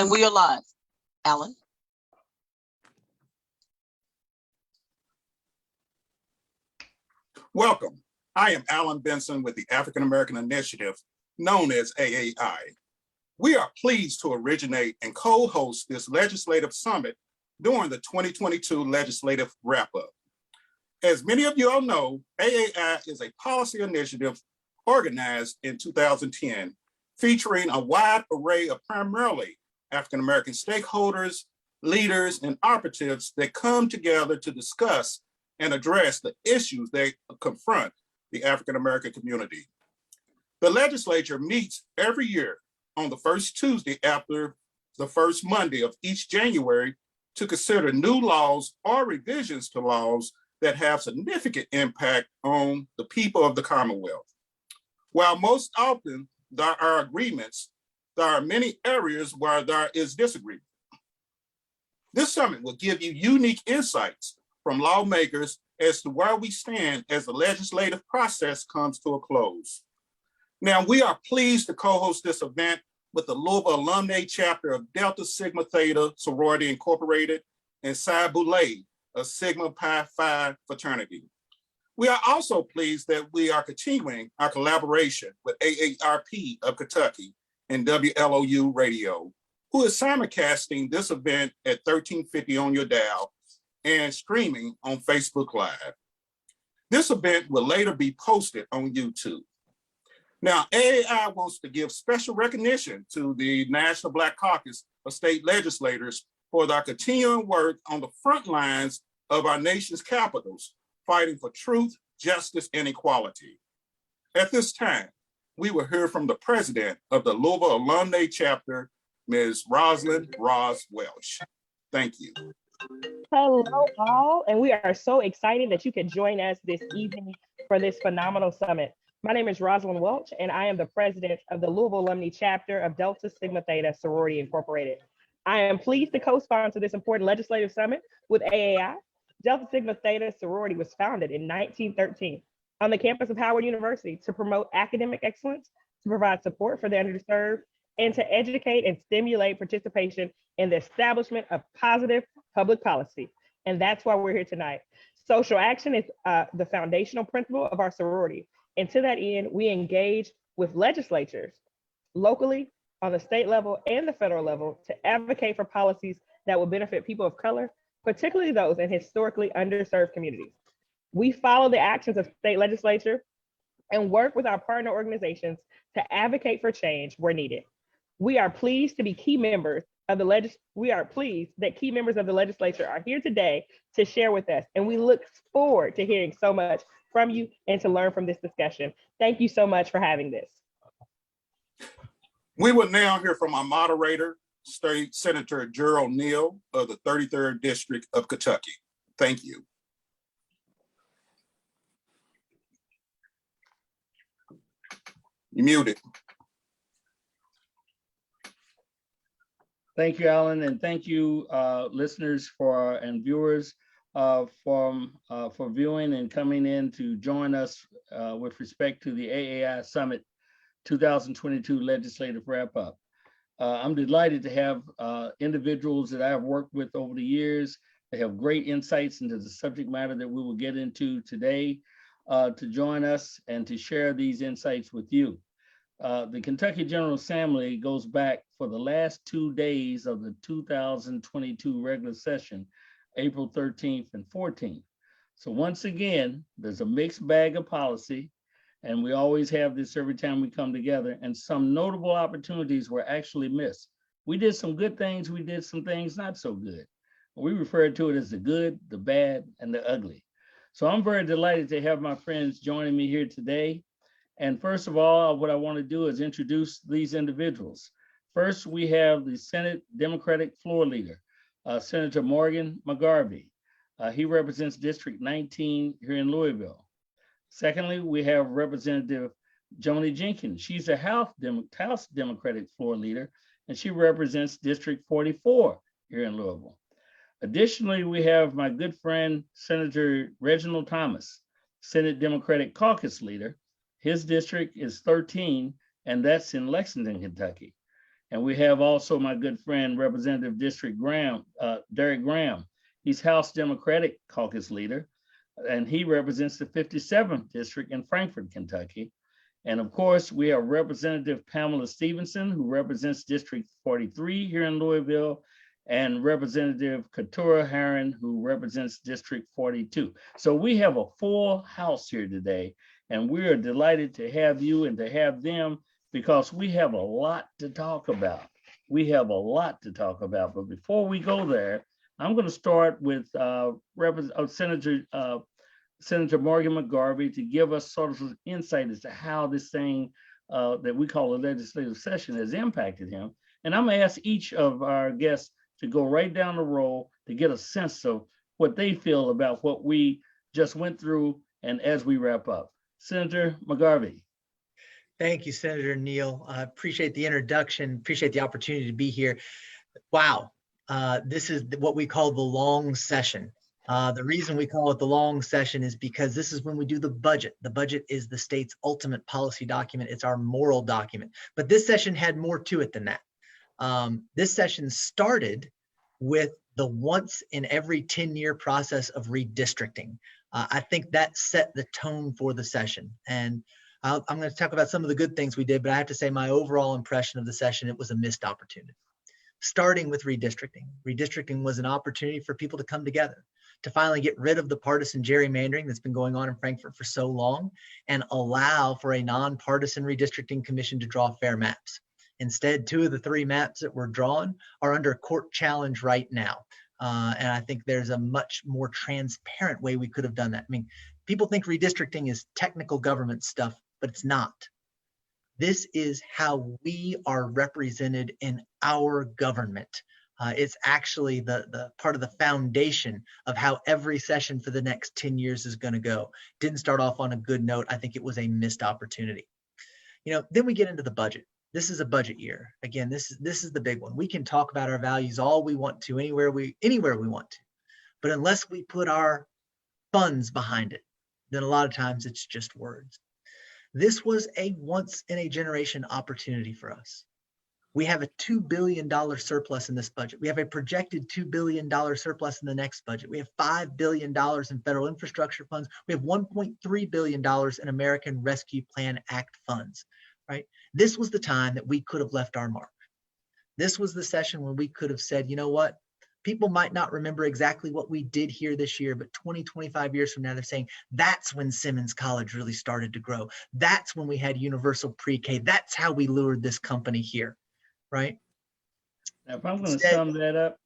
And we are live. Alan? Welcome. I am Alan Benson with the African American Initiative, known as AAI. We are pleased to originate and co-host this legislative summit during the 2022 legislative wrap-up. As many of you all know, AAI is a policy initiative organized in 2010, featuring a wide array of primarily African American stakeholders, leaders, and operatives that come together to discuss and address the issues that confront the African American community. The legislature meets every year on the first Tuesday after the first Monday of each January to consider new laws or revisions to laws that have significant impact on the people of the Commonwealth. While most often there are agreements, there are many areas where there is disagreement. This summit will give you unique insights from lawmakers as to where we stand as the legislative process comes to a close. Now, we are pleased to co-host this event with the Louisville Alumni Chapter of Delta Sigma Theta Sorority Incorporated and Psi Boule, a Sigma Pi Phi fraternity. We are also pleased that we are continuing our collaboration with AARP of Kentucky and WLOU Radio, who is simulcasting this event at 1350 on your dial and streaming on Facebook Live. This event will later be posted on YouTube. Now, AAI wants to give special recognition to the National Black Caucus of State Legislators for their continuing work on the front lines of our nation's capitals, fighting for truth, justice, and equality. At this time, we will hear from the president of the Louisville Alumni Chapter, Ms. Rosalind Ross Welch. Thank you. Hello all, and we are so excited that you could join us this evening for this phenomenal summit. My name is Rosalind Welch, and I am the president of the Louisville Alumni Chapter of Delta Sigma Theta Sorority Incorporated. I am pleased to co-sponsor this important legislative summit with AAI. Delta Sigma Theta Sorority was founded in 1913 on the campus of Howard University to promote academic excellence, to provide support for the underserved, and to educate and stimulate participation in the establishment of positive public policy. And that's why we're here tonight. Social action is the foundational principle of our sorority. And to that end, we engage with legislatures locally, on the state level and the federal level to advocate for policies that will benefit people of color, particularly those in historically underserved communities. We follow the actions of state legislature and work with our partner organizations to advocate for change where needed. We are pleased to be key members of the we are pleased that key members of the legislature are here today to share with us, and we look forward to hearing so much from you and to learn from this discussion. Thank you so much for having this. We will now hear from our moderator, State Senator Gerald Neal of the 33rd District of Kentucky. Thank you. You're muted. Thank you, Alan, and thank you, listeners and viewers for viewing and coming in to join us with respect to the AAI Summit 2022 Legislative Wrap-Up. I'm delighted to have individuals that I have worked with over the years. They have great insights into the subject matter that we will get into today to join us and to share these insights with you. The Kentucky General Assembly goes back for the last 2 days of the 2022 regular session, April 13th and 14th. So once again, there's a mixed bag of policy, and we always have this every time we come together, and some notable opportunities were actually missed. We did some good things, we did some things not so good. We refer to it as the good, the bad, and the ugly. So I'm very delighted to have my friends joining me here today. And first of all, what I want to do is introduce these individuals. First, we have the Senate Democratic Floor Leader, Senator Morgan Mcgarvey. He represents District 19 here in Louisville. Secondly, we have Representative Joni Jenkins. She's a House Democratic Floor Leader, and she represents District 44 here in Louisville. Additionally, we have my good friend, Senator Reginald Thomas, Senate Democratic Caucus Leader. His district is 13, and that's in Lexington, Kentucky. And we have also my good friend, Representative Derek Graham. He's House Democratic Caucus leader, and he represents the 57th district in Frankfort, Kentucky. And of course, we have Representative Pamela Stevenson, who represents District 43 here in Louisville, and Representative Katura Herron, who represents District 42. So we have a full house here today, and we are delighted to have you and to have them because we have a lot to talk about. We have a lot to talk about, but before we go there, I'm going to start with Senator Morgan Mcgarvey to give us sort of insight as to how this thing that we call a legislative session has impacted him. And I'm going to ask each of our guests to go right down the row to get a sense of what they feel about what we just went through and as we wrap up. Senator Mcgarvey. Thank you, Senator Neal. I appreciate the introduction, appreciate the opportunity to be here. Wow, this is what we call the long session. The reason we call it the long session is because this is when we do the budget. The budget is the state's ultimate policy document. It's our moral document. But this session had more to it than that. This session started with the once in every 10-year process of redistricting. I think that set the tone for the session. And I'm going to talk about some of the good things we did, but I have to say my overall impression of the session, it was a missed opportunity. Starting with redistricting. Redistricting was an opportunity for people to come together, to finally get rid of the partisan gerrymandering that's been going on in Frankfort for so long and allow for a nonpartisan redistricting commission to draw fair maps. Instead, 2 of the 3 maps that were drawn are under court challenge right now. And I think there's a much more transparent way we could have done that. I mean, people think redistricting is technical government stuff, but it's not. This is how we are represented in our government. It's actually the part of the foundation of how every session for the next 10 years is going to go. Didn't start off on a good note. I think it was a missed opportunity. Then we get into the budget. This is a budget year. Again, this is the big one. We can talk about our values all we want to, anywhere we want to. But unless we put our funds behind it, then a lot of times it's just words. This was a once in a generation opportunity for us. We have a $2 billion surplus in this budget. We have a projected $2 billion surplus in the next budget. We have $5 billion in federal infrastructure funds. We have $1.3 billion in American Rescue Plan Act funds, right? This was the time that we could have left our mark. This was the session when we could have said, you know what? People might not remember exactly what we did here this year, but 20, 25 years from now, they're saying that's when Simmons College really started to grow. That's when we had universal pre-K. That's how we lured this company here, right? Now, if I'm going to sum that up,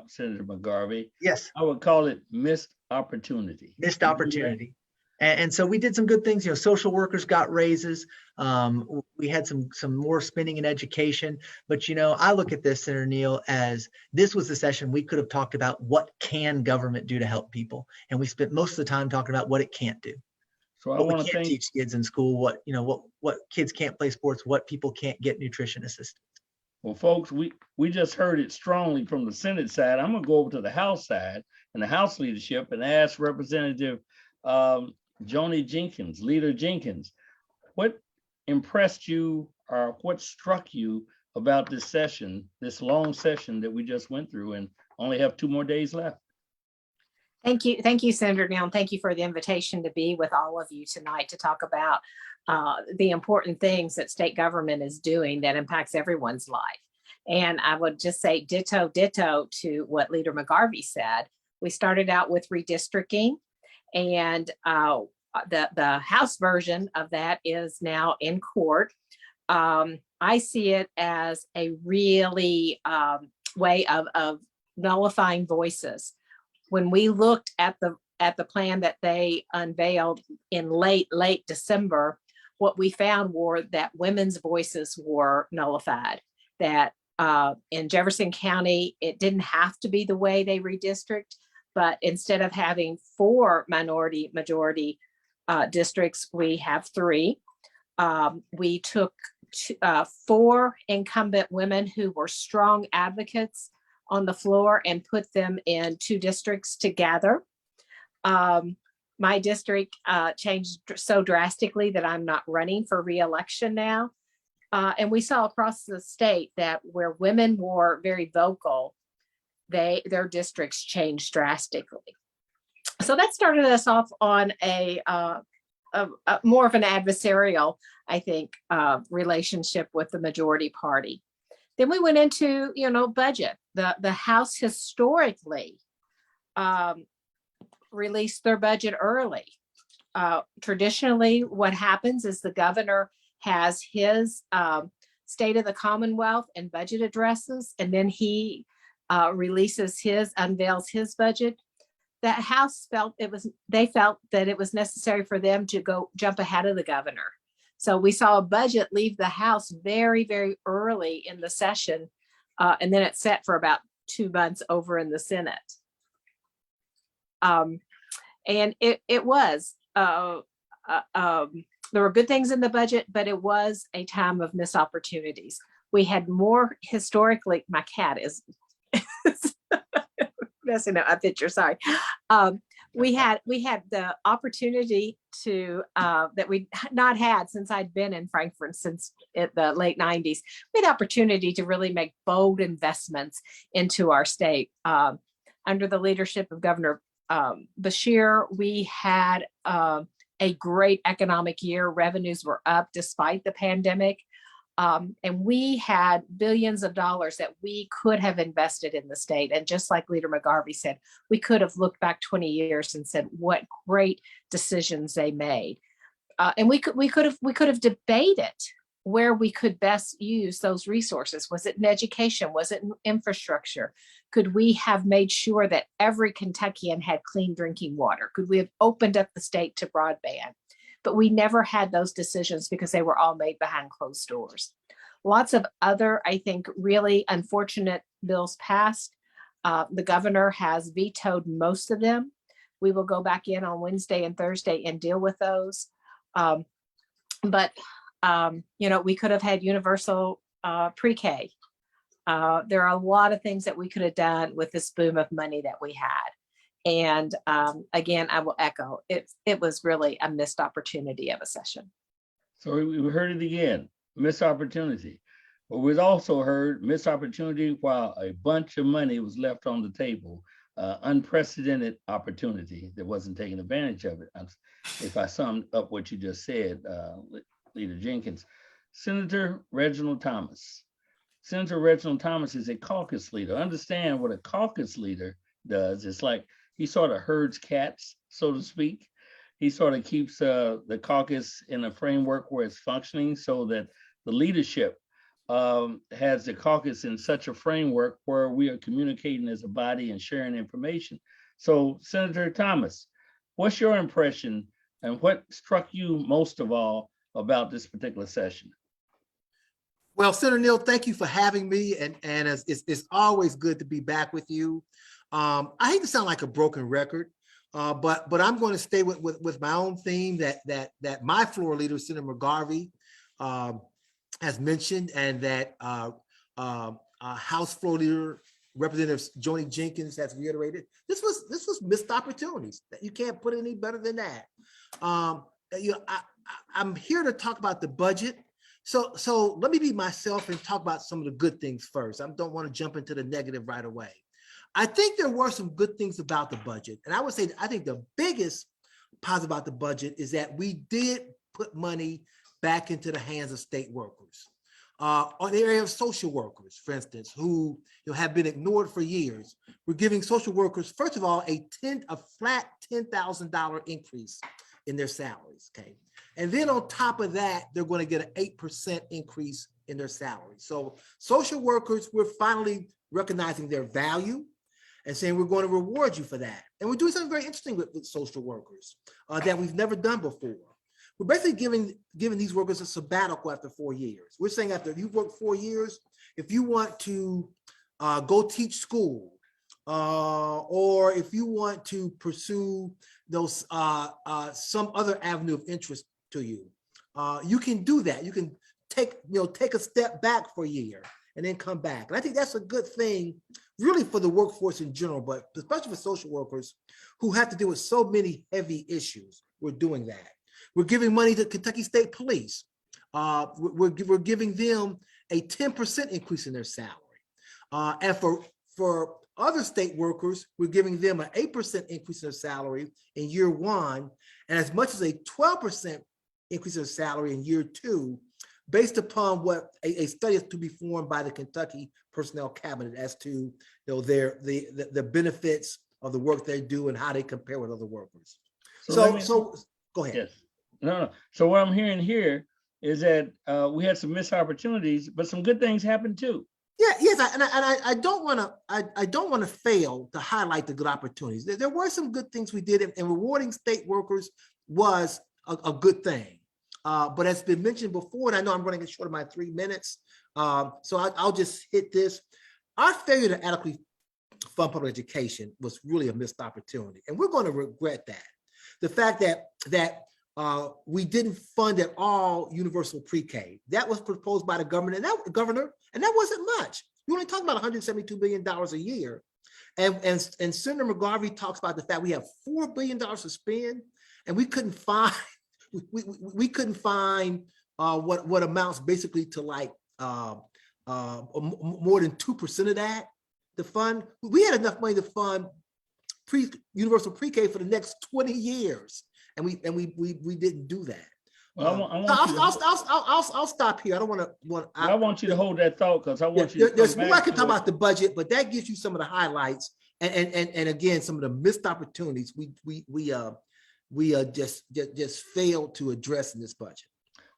Senator Mcgarvey, yes, I would call it missed opportunity. Missed opportunity. And so we did some good things. Social workers got raises. We had some more spending in education. But, I look at this, Senator Neal, as this was the session we could have talked about what can government do to help people. And we spent most of the time talking about what it can't do. So I want to teach kids in school, what kids can't play sports, what people can't get nutrition assistance. Well, folks, we just heard it strongly from the Senate side. I'm going to go over to the House side and the House leadership and ask Representative Joni Jenkins, Leader Jenkins, what impressed you or what struck you about this session, this long session that we just went through and only have 2 more days left? Thank you, Senator Neal, and thank you for the invitation to be with all of you tonight to talk about the important things that state government is doing that impacts everyone's life. And I would just say ditto to what Leader Mcgarvey said. We started out with redistricting, and the House version of that is now in court. I see it as a really way of nullifying voices. When we looked at the plan that they unveiled in late December, what we found were that women's voices were nullified. That in Jefferson County, it didn't have to be the way they redistrict, but instead of having 4 majority districts, we have 3. We took 4 incumbent women who were strong advocates on the floor and put them in 2 districts together. My district changed so drastically that I'm not running for re-election now. And we saw across the state that where women were very vocal, their districts changed drastically. So that started us off on a more of an adversarial, I think, relationship with the majority party. Then we went into, budget. The House historically released their budget early. Traditionally, what happens is the governor has his State of the Commonwealth and budget addresses, and then he unveils his budget. That House felt that it was necessary for them to jump ahead of the governor. So we saw a budget leave the House very, very early in the session, and then it sat for about 2 months over in the Senate. And it was, there were good things in the budget, but it was a time of missed opportunities. We had more historically, my cat is messing up my picture, sorry. We had the opportunity to, that we not had since I'd been in Frankfurt since the late 90s. We had the opportunity to really make bold investments into our state. Under the leadership of Governor Bashir, we had a great economic year. Revenues were up despite the pandemic. And we had billions of dollars that we could have invested in the state. And just like Leader Mcgarvey said, we could have looked back 20 years and said, what great decisions they made. And we could have debated where we could best use those resources. Was it in education? Was it in infrastructure? Could we have made sure that every Kentuckian had clean drinking water? Could we have opened up the state to broadband? But we never had those decisions because they were all made behind closed doors. Lots of other, I think, really unfortunate bills passed. The governor has vetoed most of them. We will go back in on Wednesday and Thursday and deal with those. But we could have had universal pre-K. There are a lot of things that we could have done with this boom of money that we had. And again, I will echo, it was really a missed opportunity of a session. So we heard it again, missed opportunity. But we've also heard missed opportunity while a bunch of money was left on the table, unprecedented opportunity that wasn't taken advantage of it. If I summed up what you just said, Leader Jenkins. Senator Reginald Thomas. Senator Reginald Thomas is a caucus leader. Understand what a caucus leader does. It's like he sort of herds cats, so to speak. He sort of keeps the caucus in a framework where it's functioning so that the leadership has the caucus in such a framework where we are communicating as a body and sharing information. So Senator Thomas, what's your impression and what struck you most of all about this particular session? Well, Senator Neal, thank you for having me. And it's always good to be back with you. I hate to sound like a broken record, but I'm going to stay with my own theme that my floor leader, Senator Mcgarvey, has mentioned, and that House Floor Leader Representative Joni Jenkins has reiterated. This was missed opportunities. That you can't put it any better than that. I'm here to talk about the budget. So let me be myself and talk about some of the good things first. I don't want to jump into the negative right away. I think there were some good things about the budget. And I would say, I think the biggest positive about the budget is that we did put money back into the hands of state workers. On the area of social workers, for instance, who have been ignored for years. We're giving social workers, first of all, a flat $10,000 increase in their salaries, okay? And then on top of that, they're going to get an 8% increase in their salary. So social workers, we're finally recognizing their value and saying we're going to reward you for that. And we're doing something very interesting with social workers that we've never done before. We're basically giving these workers a sabbatical after 4 years. We're saying after you've worked 4 years, if you want to go teach school, or if you want to pursue those some other avenue of interest to you, you can do that. You can take a step back for a year and then come back. And I think that's a good thing, really, for the workforce in general, but especially for social workers who have to deal with so many heavy issues. We're doing that. We're giving money to Kentucky State Police. we're giving them a 10% increase in their salary. And for other state workers, we're giving them an 8% increase in their salary in year 1, and as much as a 12% increase in their salary in year 2, based upon what a study is to be formed by the Kentucky Personnel Cabinet as to the benefits of the work they do and how they compare with other workers. So go ahead. Yes. No. So what I'm hearing here is that we had some missed opportunities, but some good things happened too. Yeah, yes, I don't want to fail to highlight the good opportunities. There were some good things we did, and rewarding state workers was a good thing. But as been mentioned before, and I know I'm running short of my 3 minutes, so I'll just hit this. Our failure to adequately fund public education was really a missed opportunity, and we're going to regret that. The fact that we didn't fund at all universal pre-K. That was proposed by the governor, and that wasn't much. You only talk about $172 billion a year. And Senator Mcgarvey talks about the fact we have $4 billion to spend, and we couldn't find what amounts basically to like more than 2% of that to fund. We had enough money to fund universal pre-K for the next 20 years. And we didn't do that. Well, I'll stop here. I don't want to. I want you to hold that thought, because I want you. There's more I can talk about the budget, but that gives you some of the highlights, and again, some of the missed opportunities we just failed to address in this budget.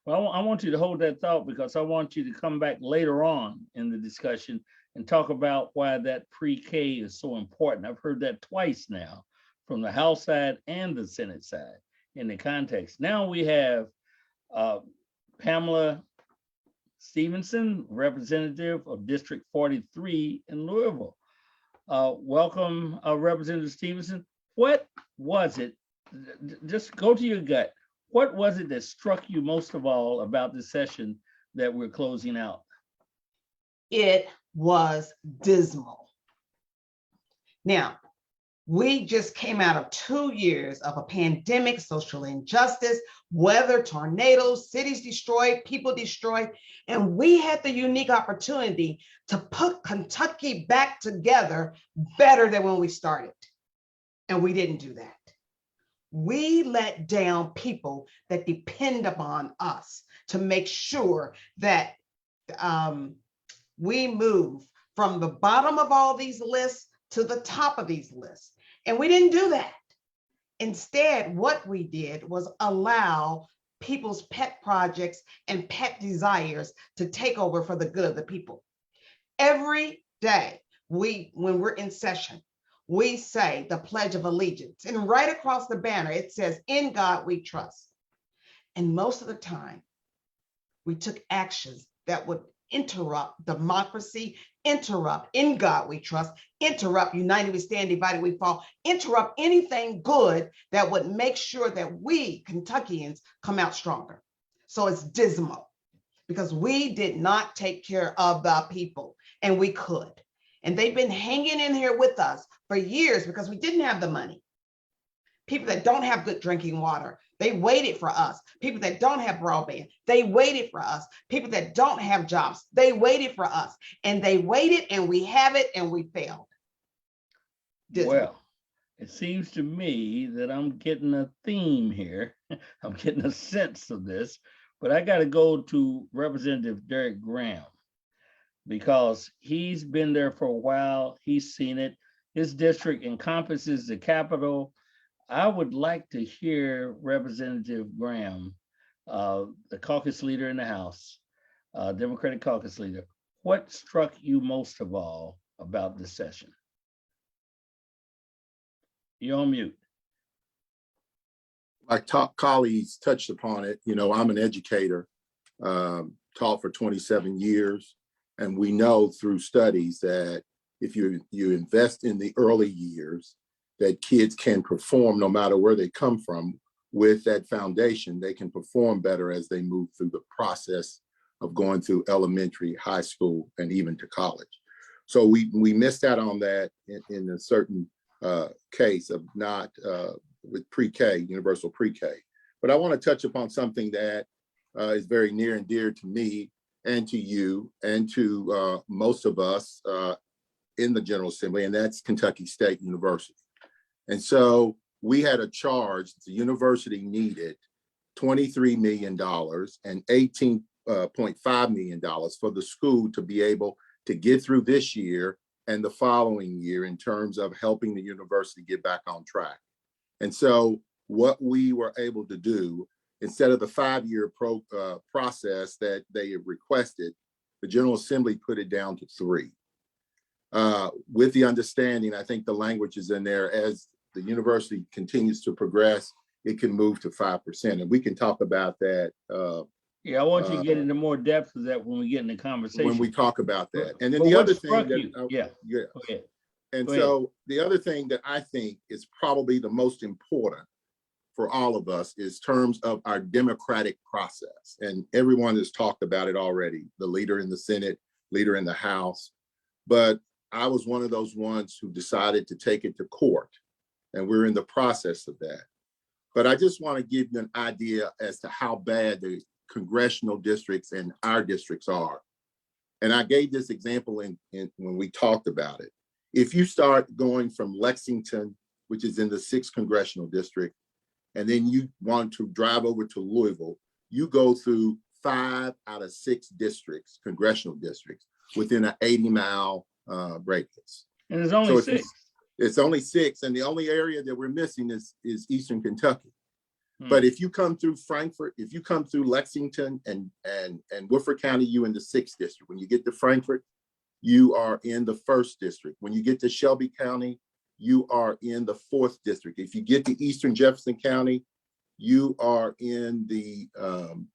Well, I want you to hold that thought, because I want you to come back later on in the discussion and talk about why that pre-K is so important. I've heard that twice now, from the House side and the Senate side in the context. Now we have Pamela Stevenson, representative of District 43 in Louisville. Welcome, Representative Stevenson. What was it, just go to your gut, what was it that struck you most of all about this session that we're closing out? It was dismal. Now, we just came out of 2 years of a pandemic, social injustice, weather, tornadoes, cities destroyed, people destroyed, and we had the unique opportunity to put Kentucky back together better than when we started. And we didn't do that. We let down people that depend upon us to make sure that we move from the bottom of all these lists to the top of these lists. And we didn't do that. Instead, what we did was allow people's pet projects and pet desires to take over for the good of the people. Every day, when we're in session, we say the Pledge of Allegiance, and right across the banner, it says, "In God we trust." And most of the time, we took actions that would interrupt democracy, interrupt "In God we trust," interrupt "United we stand, divided we fall," interrupt anything good that would make sure that we Kentuckians come out stronger. So it's dismal because we did not take care of the people, and we could. And they've been hanging in here with us for years because we didn't have the money. People that don't have good drinking water, they waited for us. People that don't have broadband, they waited for us. People that don't have jobs, they waited for us. And they waited, and we have it, and we failed. Well, it seems to me that I'm getting a theme here. I'm getting a sense of this, but I got to go to Representative Derek Graham, because he's been there for a while. He's seen it. His district encompasses the Capitol. I would like to hear Representative Graham, the caucus leader in the House, Democratic caucus leader. What struck you most of all about this session? You're on mute. My top colleagues touched upon it. You know, I'm an educator, taught for 27 years. And we know through studies that if you invest in the early years, that kids can perform no matter where they come from. With that foundation, they can perform better as they move through the process of going through elementary, high school, and even to college. So we missed out on that in a certain case of not with pre-K, universal pre-K. But I want to touch upon something that is very near and dear to me and to you and to most of us in the General Assembly, and that's Kentucky State University. And so we had a charge the university needed $23 million and $18.5 million for the school to be able to get through this year and the following year in terms of helping the university get back on track. And so what we were able to do, instead of the 5-year process that they had requested, the General Assembly put it down to 3. With the understanding, I think the language is in there, as the university continues to progress, it can move to 5%. And we can talk about that. Yeah, I want you to get into more depth of that when we get in the conversation. When we talk about that. And then But the what other thing struck that, you? Yeah. Go ahead. And Go ahead. so the other thing that I think is probably the most important for all of us is terms of our democratic process. And everyone has talked about it already, the leader in the Senate, leader in the House. But I was one of those ones who decided to take it to court. And we're in the process of that. But I just want to give you an idea as to how bad the congressional districts and our districts are. And I gave this example in when we talked about it. If you start going from Lexington, which is in the 6th congressional district, and then you want to drive over to Louisville, you go through 5 out of 6 districts, congressional districts, within an 80-mile radius. And there's only So 6. It's only 6, and the only area that we're missing is Eastern Kentucky. Hmm. But if you come through Frankfort, if you come through Lexington and Woodford County, you in the 6th district. When you get to Frankfort, you are in the 1st district. When you get to Shelby County, you are in the 4th district. If you get to Eastern Jefferson County, you are in the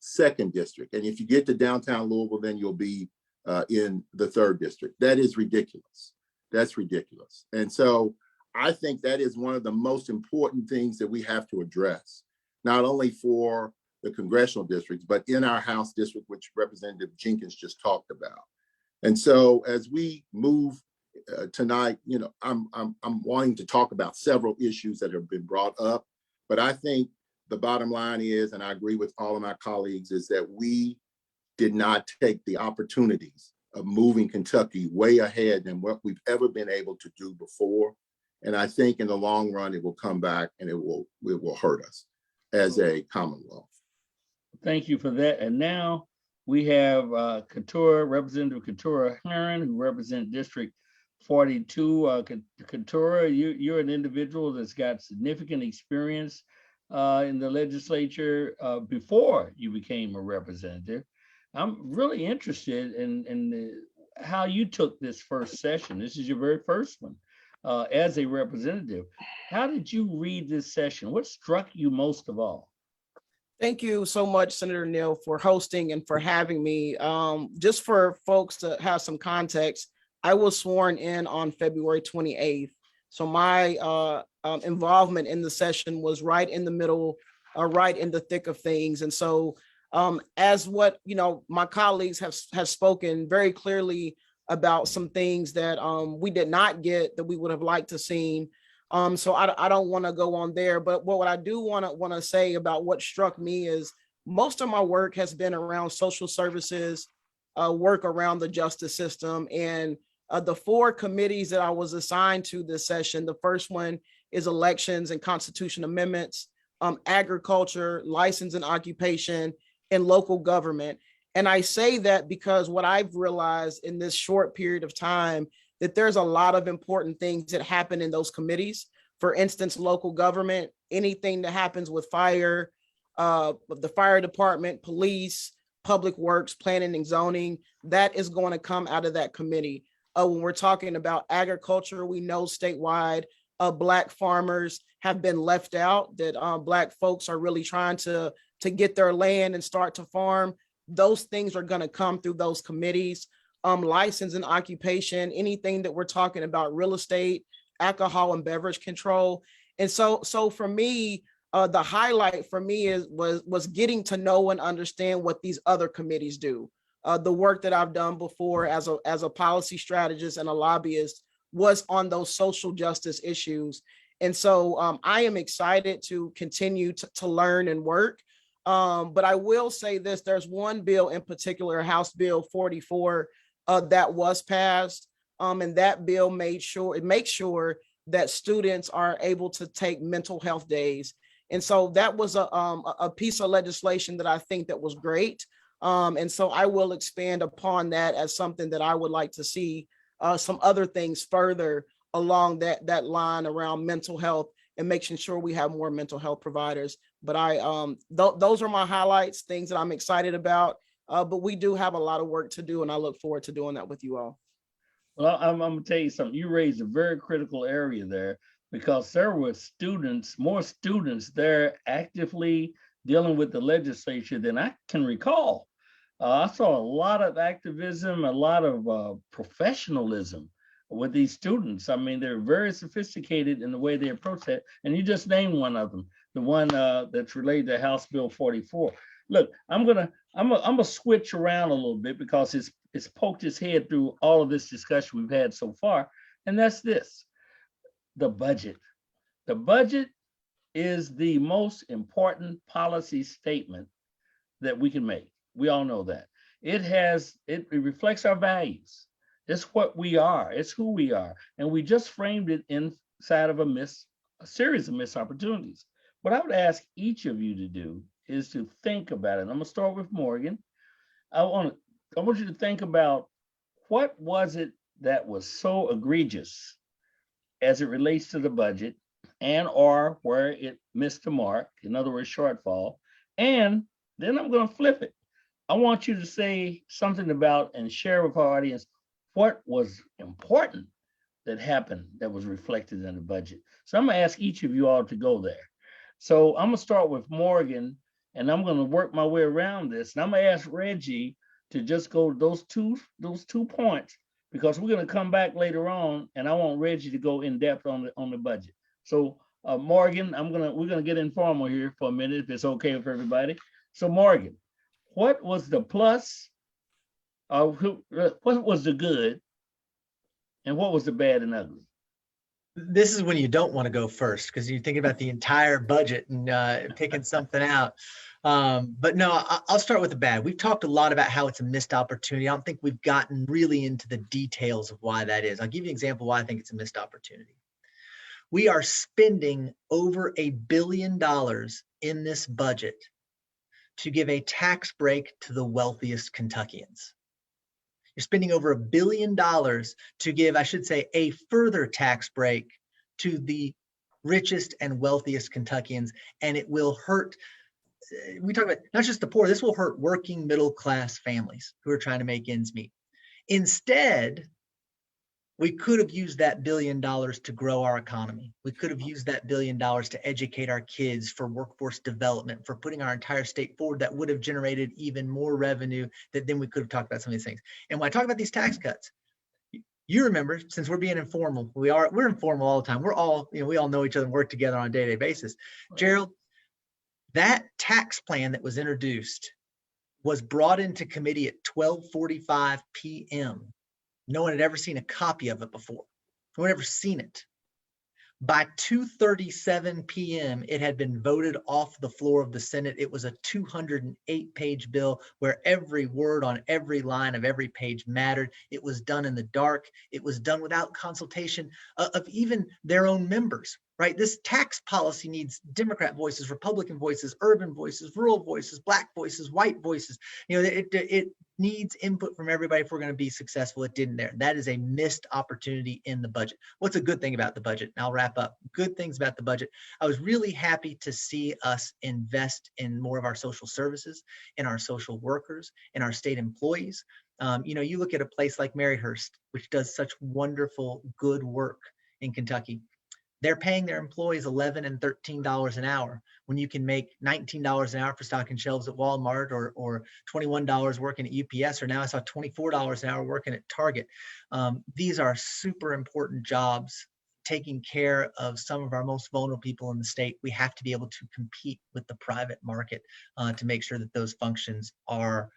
2nd district. And if you get to downtown Louisville, then you'll be in the 3rd district. That is ridiculous. That's ridiculous. And so I think that is one of the most important things that we have to address, not only for the congressional districts, but in our House district, which Representative Jenkins just talked about. And so as we move tonight, you know, I'm wanting to talk about several issues that have been brought up, but I think the bottom line is, and I agree with all of my colleagues, is that we did not take the opportunities of moving Kentucky way ahead than what we've ever been able to do before. And I think in the long run, it will come back and it will hurt us as a Commonwealth. Thank you for that. And now we have Representative Keturah Herron, who represents District 42. Keturah, you're an individual that's got significant experience in the legislature before you became a representative. I'm really interested in how you took this first session. This is your very first one as a representative. How did you read this session? What struck you most of all? Thank you so much, Senator Neal, for hosting and for having me. Just for folks to have some context, I was sworn in on February 28th. So my involvement in the session was right in the middle, right in the thick of things. And so as what, you know, my colleagues have spoken very clearly about some things that we did not get that we would have liked to seen. So I don't want to go on there, but what I do want to say about what struck me is most of my work has been around social services, work around the justice system, and the 4 committees that I was assigned to this session. The first one is elections and constitution amendments, agriculture, license and occupation, and local government. And I say that because what I've realized in this short period of time, that there's a lot of important things that happen in those committees. For instance, local government, anything that happens with fire, the fire department, police, public works, planning and zoning, that is going to come out of that committee. When we're talking about agriculture, we know statewide, Black farmers have been left out, that Black folks are really trying to get their land and start to farm. Those things are going to come through those committees. License and occupation, anything that we're talking about, real estate, alcohol and beverage control. And so for me, the highlight for me was getting to know and understand what these other committees do. The work that I've done before as a policy strategist and a lobbyist was on those social justice issues. And so I am excited to continue to learn and work. But I will say this, there's one bill in particular, House Bill 44, that was passed. And that bill makes sure that students are able to take mental health days. And so that was a piece of legislation that I think that was great. And so I will expand upon that as something that I would like to see some other things further along that line around mental health and making sure we have more mental health providers. But those are my highlights, things that I'm excited about. But we do have a lot of work to do, and I look forward to doing that with you all. Well, I'm gonna tell you something. You raised a very critical area there, because there were more students there actively dealing with the legislature than I can recall. I saw a lot of activism, a lot of professionalism with these students. I mean, they're very sophisticated in the way they approach that. And you just named one of them, the one that's related to House Bill 44. Look, I'm gonna switch around a little bit because it's poked its head through all of this discussion we've had so far, and that's this: the budget. The budget is the most important policy statement that we can make. We all know that. It reflects our values. It's what we are. It's who we are. And we just framed it inside of a series of missed opportunities. What I would ask each of you to do is to think about it. I'm gonna start with Morgan. I want you to think about, what was it that was so egregious as it relates to the budget, and or where it missed the mark, in other words, shortfall. And then I'm going to flip it. I want you to say something about and share with our audience what was important that happened that was reflected in the budget. So I'm going to ask each of you all to go there. So I'm going to start with Morgan, and I'm going to work my way around this. And I'm going to ask Reggie to just go to those two points, because we're going to come back later on, and I want Reggie to go in depth on the budget. So Morgan, we're gonna get informal here for a minute, if it's okay with everybody. So Morgan, what was the plus? What was the good, and what was the bad and ugly? This is when you don't want to go first, because you're thinking about the entire budget and picking something out. But no, I'll start with the bad. We've talked a lot about how it's a missed opportunity. I don't think we've gotten really into the details of why that is. I'll give you an example why I think it's a missed opportunity. We are spending over $1 billion in this budget to give a tax break to the wealthiest Kentuckians. You're spending over $1 billion to give, I should say, a further tax break to the richest and wealthiest Kentuckians, and it will hurt. We talk about not just the poor, this will hurt working middle class families who are trying to make ends meet. Instead, we could have used that $1 billion to grow our economy. We could have used that $1 billion to educate our kids, for workforce development, for putting our entire state forward. That would have generated even more revenue, that then we could have talked about some of these things. And when I talk about these tax cuts, you remember, since we're being informal, we're informal all the time. We're all, we all know each other and work together on a day-to-day basis. Right. Gerald, that tax plan that was introduced was brought into committee at 12:45 p.m. No one had ever seen a copy of it before. No one had ever seen it. By 2:37 p.m., it had been voted off the floor of the Senate. It was a 208-page bill where every word on every line of every page mattered. It was done in the dark. It was done without consultation of even their own members, right? This tax policy needs Democrat voices, Republican voices, urban voices, rural voices, Black voices, white voices. It needs input from everybody if we're going to be successful. It didn't there. That is a missed opportunity in the budget. What's a good thing about the budget? And I'll wrap up. Good things about the budget. I was really happy to see us invest in more of our social services, in our social workers, in our state employees. You look at a place like Maryhurst, which does such wonderful, good work in Kentucky. They're paying their employees $11 and $13 an hour when you can make $19 an hour for stocking shelves at Walmart, or $21 working at UPS, or now I saw $24 an hour working at Target. These are super important jobs, taking care of some of our most vulnerable people in the state. We have to be able to compete with the private market to make sure that those functions are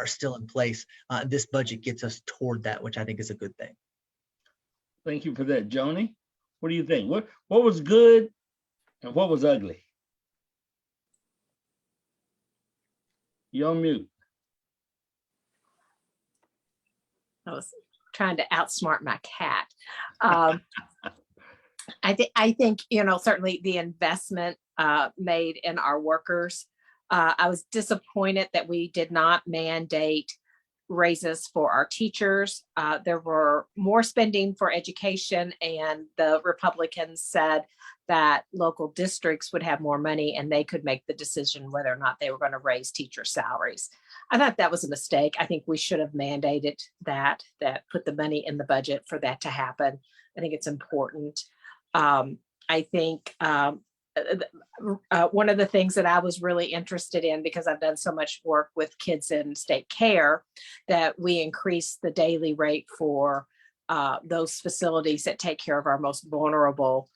still in place. This budget gets us toward that, which I think is a good thing. Thank you for that, Joni. What do you think? What was good and what was ugly? You're on mute. I was trying to outsmart my cat. I think, you know, certainly the investment made in our workers. I was disappointed that we did not mandate raises for our teachers. There were more spending for education, and the Republicans said that local districts would have more money and they could make the decision whether or not they were going to raise teacher salaries. I thought that was a mistake. I think we should have mandated that put the money in the budget for that to happen. I think it's important. I think one of the things that I was really interested in, because I've done so much work with kids in state care, that we increase the daily rate for those facilities that take care of our most vulnerable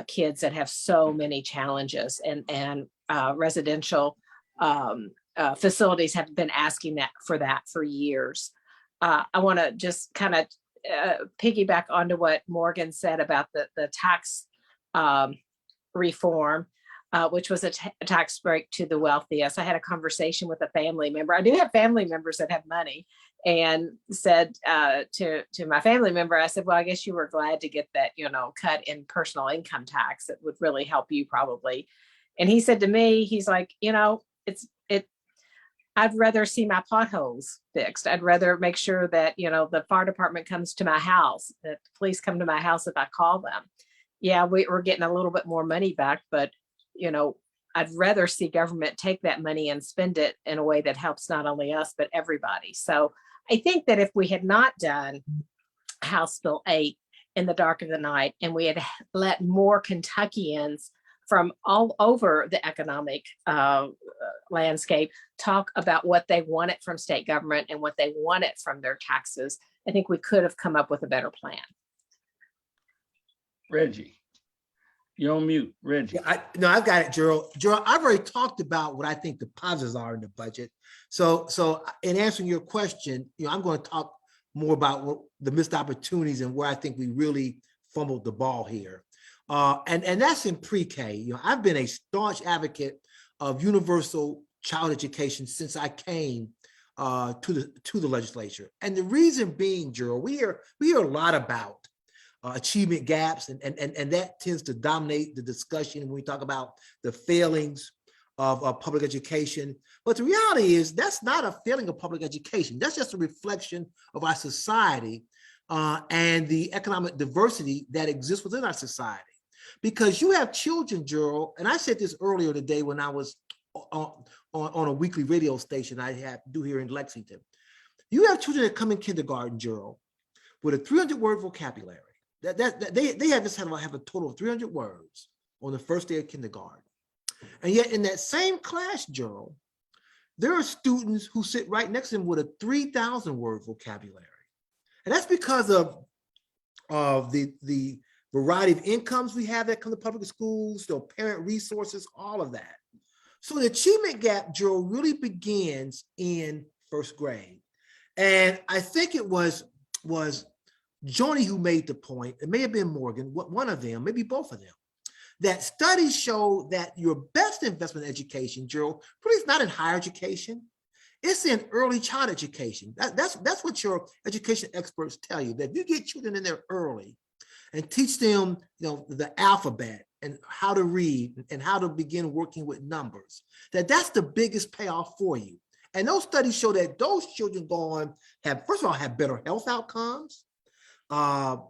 kids that have so many challenges, and residential facilities have been asking that for years. I want to just kind of piggyback onto what Morgan said about the tax reform, which was a tax break to the wealthiest. I had a conversation with a family member. I do have family members that have money, and said to my family member, I said, well, I guess you were glad to get that, you know, cut in personal income tax. It would really help you probably. And he said to me, he's like, you know, I'd rather see my potholes fixed. I'd rather make sure that, you know, the fire department comes to my house, that the police come to my house if I call them. Yeah, we're getting a little bit more money back, but, you know, I'd rather see government take that money and spend it in a way that helps not only us, but everybody. So I think that if we had not done House Bill 8 in the dark of the night, and we had let more Kentuckians from all over the economic landscape talk about what they wanted from state government and what they wanted from their taxes, I think we could have come up with a better plan. Reggie, you're on mute, Reggie. Yeah, no, I've got it, Gerald. Gerald, I've already talked about what I think the positives are in the budget. So in answering your question, you know, I'm going to talk more about what the missed opportunities and where I think we really fumbled the ball here. And that's in pre-K. You know, I've been a staunch advocate of universal child education since I came to the legislature. And the reason being, Gerald, we hear a lot about achievement gaps, and that tends to dominate the discussion when we talk about the failings of public education. But the reality is that's not a failing of public education. That's just a reflection of our society and the economic diversity that exists within our society. Because you have children, Gerald, and I said this earlier today when I was on a weekly radio station I do here in Lexington. You have children that come in kindergarten, Gerald, with a 300-word vocabulary. They have a total of 300 words on the first day of kindergarten. And yet in that same class, Gerald, there are students who sit right next to them with a 3,000-word vocabulary. And that's because of the variety of incomes we have that come to public schools, the parent resources, all of that. So the achievement gap, Gerald, really begins in first grade. And I think it was Joni who made the point, it may have been Morgan, one of them, maybe both of them, that studies show that your best investment in education, Gerald, really is not in higher education. It's in early child education. That's what your education experts tell you, that if you get children in there early and teach them, you know, the alphabet and how to read and how to begin working with numbers, that's the biggest payoff for you. And those studies show that those children go on first of all, have better health outcomes, are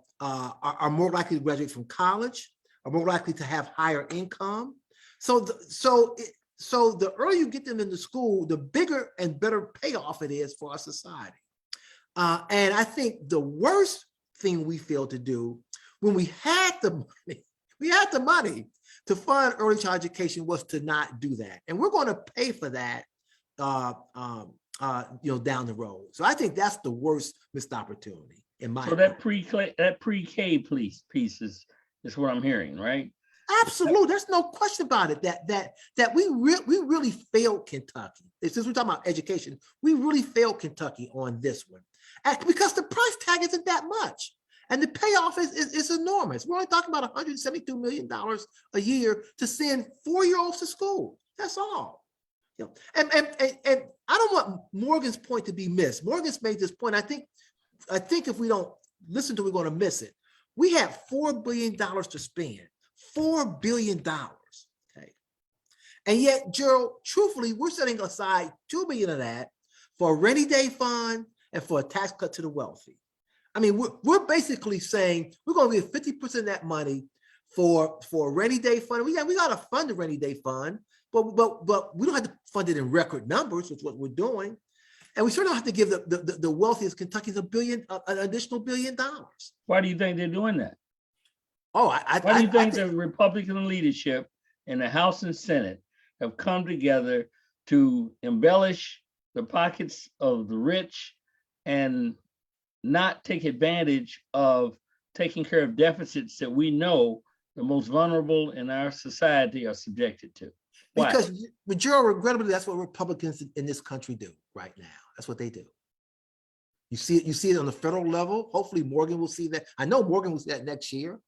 more likely to graduate from college, are more likely to have higher income. So the earlier you get them into school, the bigger and better payoff it is for our society. And I think the worst thing we failed to do when we had the money to fund early child education was to not do that. And we're going to pay for that down the road. So I think that's the worst missed opportunity in my opinion. That pre-K piece is what I'm hearing, right? Absolutely, there's no question about it. That we really failed Kentucky. Since we're talking about education, we really failed Kentucky on this one, because the price tag isn't that much, and the payoff is enormous. We're only talking about $172 million a year to send 4-year-olds to school. That's all. You know, and I don't want Morgan's point to be missed. Morgan's made this point. I think if we don't listen to it, we're going to miss it. We have $4 billion to spend. $4 billion. Okay. And yet, Gerald, truthfully, we're setting aside $2 billion of that for a rainy day fund and for a tax cut to the wealthy. I mean, we're basically saying we're going to give 50% of that money for a rainy day fund. We got to fund the rainy day fund, but we don't have to fund it in record numbers, which is what we're doing. And we certainly don't have to give the wealthiest Kentuckians an additional $1 billion. Why do you think they're doing that? Oh, Why do you think the Republican leadership in the House and Senate have come together to embellish the pockets of the rich and not take advantage of taking care of deficits that we know the most vulnerable in our society are subjected to? Why? Because, Gerald, regrettably, that's what Republicans in this country do right now. That's what they do. You see it on the federal level. Hopefully Morgan will see that. I know Morgan will see that next year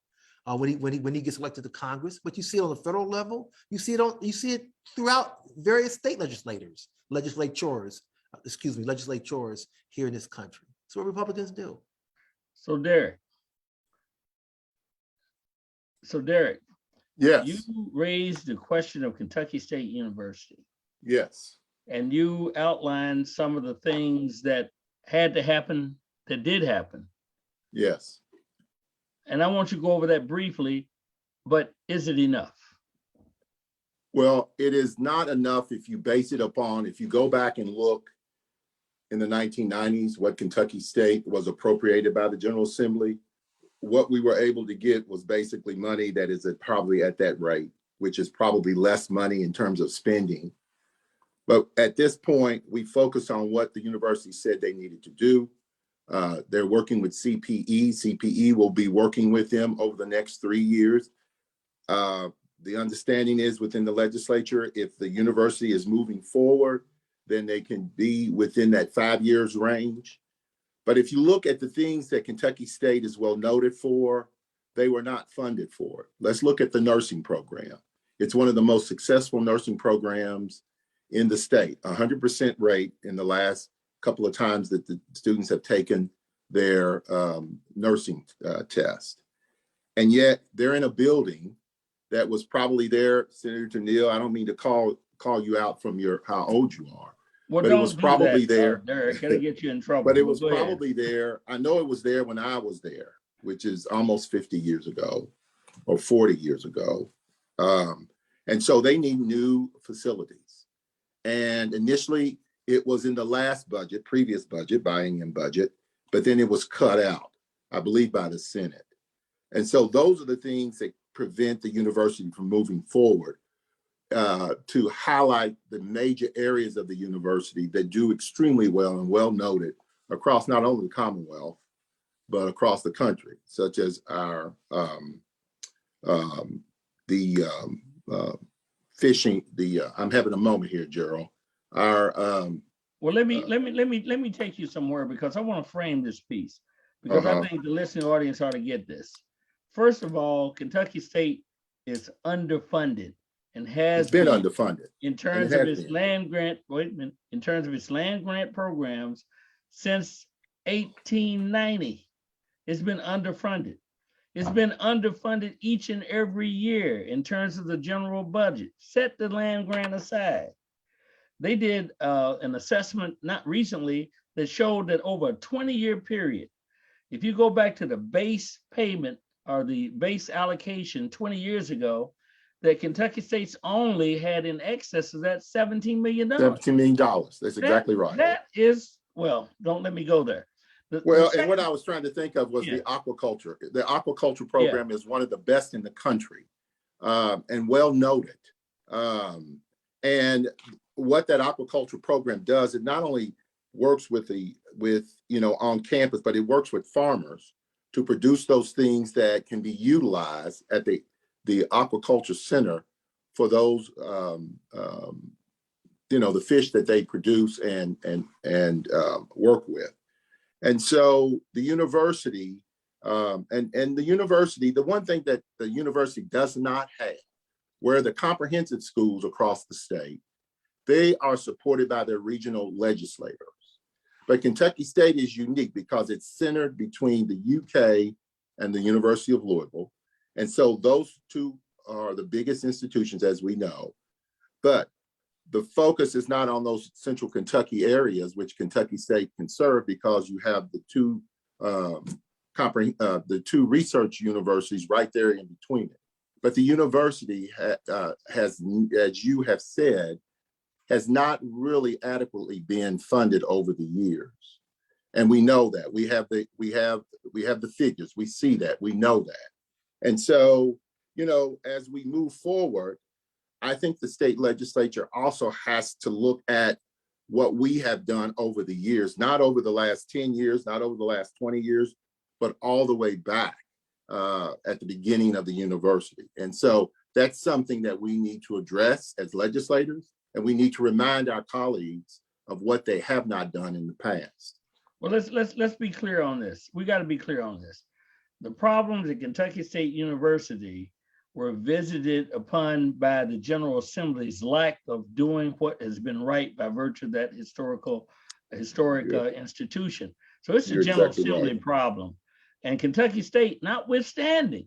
when he gets elected to Congress, but you see it on the federal level. You see it throughout various state legislatures here in this country. That's what Republicans do. So Derek, Yes. you raised the question of Kentucky State University. Yes. And you outlined some of the things that had to happen, that did happen. Yes. And I want you to go over that briefly, but is it enough? Well, it is not enough if you base it upon, if you go back and look in the 1990s, what Kentucky State was appropriated by the General Assembly. What we were able to get was basically money that is probably at that rate, which is probably less money in terms of spending. But at this point, we focus on what the university said they needed to do. They're working with CPE. CPE will be working with them over the next 3 years. The understanding is within the legislature, if the university is moving forward, then they can be within that 5 years range. But if you look at the things that Kentucky State is well noted for, they were not funded for. Let's look at the nursing program. It's one of the most successful nursing programs in the state, 100% rate in the last couple of times that the students have taken their nursing test. And yet they're in a building that was probably there, Senator Neal, I don't mean to call you out from how old you are. Well, but it was probably there. Derek, gonna get you in trouble. But it was probably there. I know it was there when I was there, which is almost 50 years ago or 40 years ago. And so they need new facilities. And initially it was in the last budget, previous budget, biennium budget, but then it was cut out, I believe, by the Senate. And so those are the things that prevent the university from moving forward. To highlight the major areas of the university that do extremely well and well noted across not only the Commonwealth, but across the country, such as our fishing. I'm having a moment here, Gerald. Well, let me take you somewhere because I want to frame this piece because I think the listening audience ought to get this. First of all, Kentucky State is underfunded. And has been underfunded in terms of its land grant. In terms of its land grant programs since 1890, it's been underfunded. It's been underfunded each and every year in terms of the general budget. Set the land grant aside. They did an assessment not recently that showed that over a 20-year period, if you go back to the base payment or the base allocation 20 years ago, that Kentucky State's only had in excess of that $17 million. $17 million. That's exactly right. That is, well, don't let me go there. And what I was trying to think of was the aquaculture. The aquaculture program is one of the best in the country and well noted. And what that aquaculture program does, it not only works with on campus, but it works with farmers to produce those things that can be utilized at the aquaculture center for those the fish that they produce and work with. And so the university the one thing that the university does not have, where the comprehensive schools across the state they are supported by their regional legislators. But Kentucky State is unique because it's centered between the UK and the University of Louisville. And so those two are the biggest institutions, as we know. But the focus is not on those central Kentucky areas, which Kentucky State can serve, because you have the two research universities right there in between it. But the university has, as you have said, has not really adequately been funded over the years. And we know that. We have the figures, we see that, we know that. And so, you know, as we move forward, I think the state legislature also has to look at what we have done over the years, not over the last 10 years, not over the last 20 years, but all the way back at the beginning of the university. And so that's something that we need to address as legislators, and we need to remind our colleagues of what they have not done in the past. Well, let's be clear on this. We got to be clear on this. The problems at Kentucky State University were visited upon by the General Assembly's lack of doing what has been right by virtue of that historic institution. So it's a General Assembly problem. And Kentucky State, notwithstanding,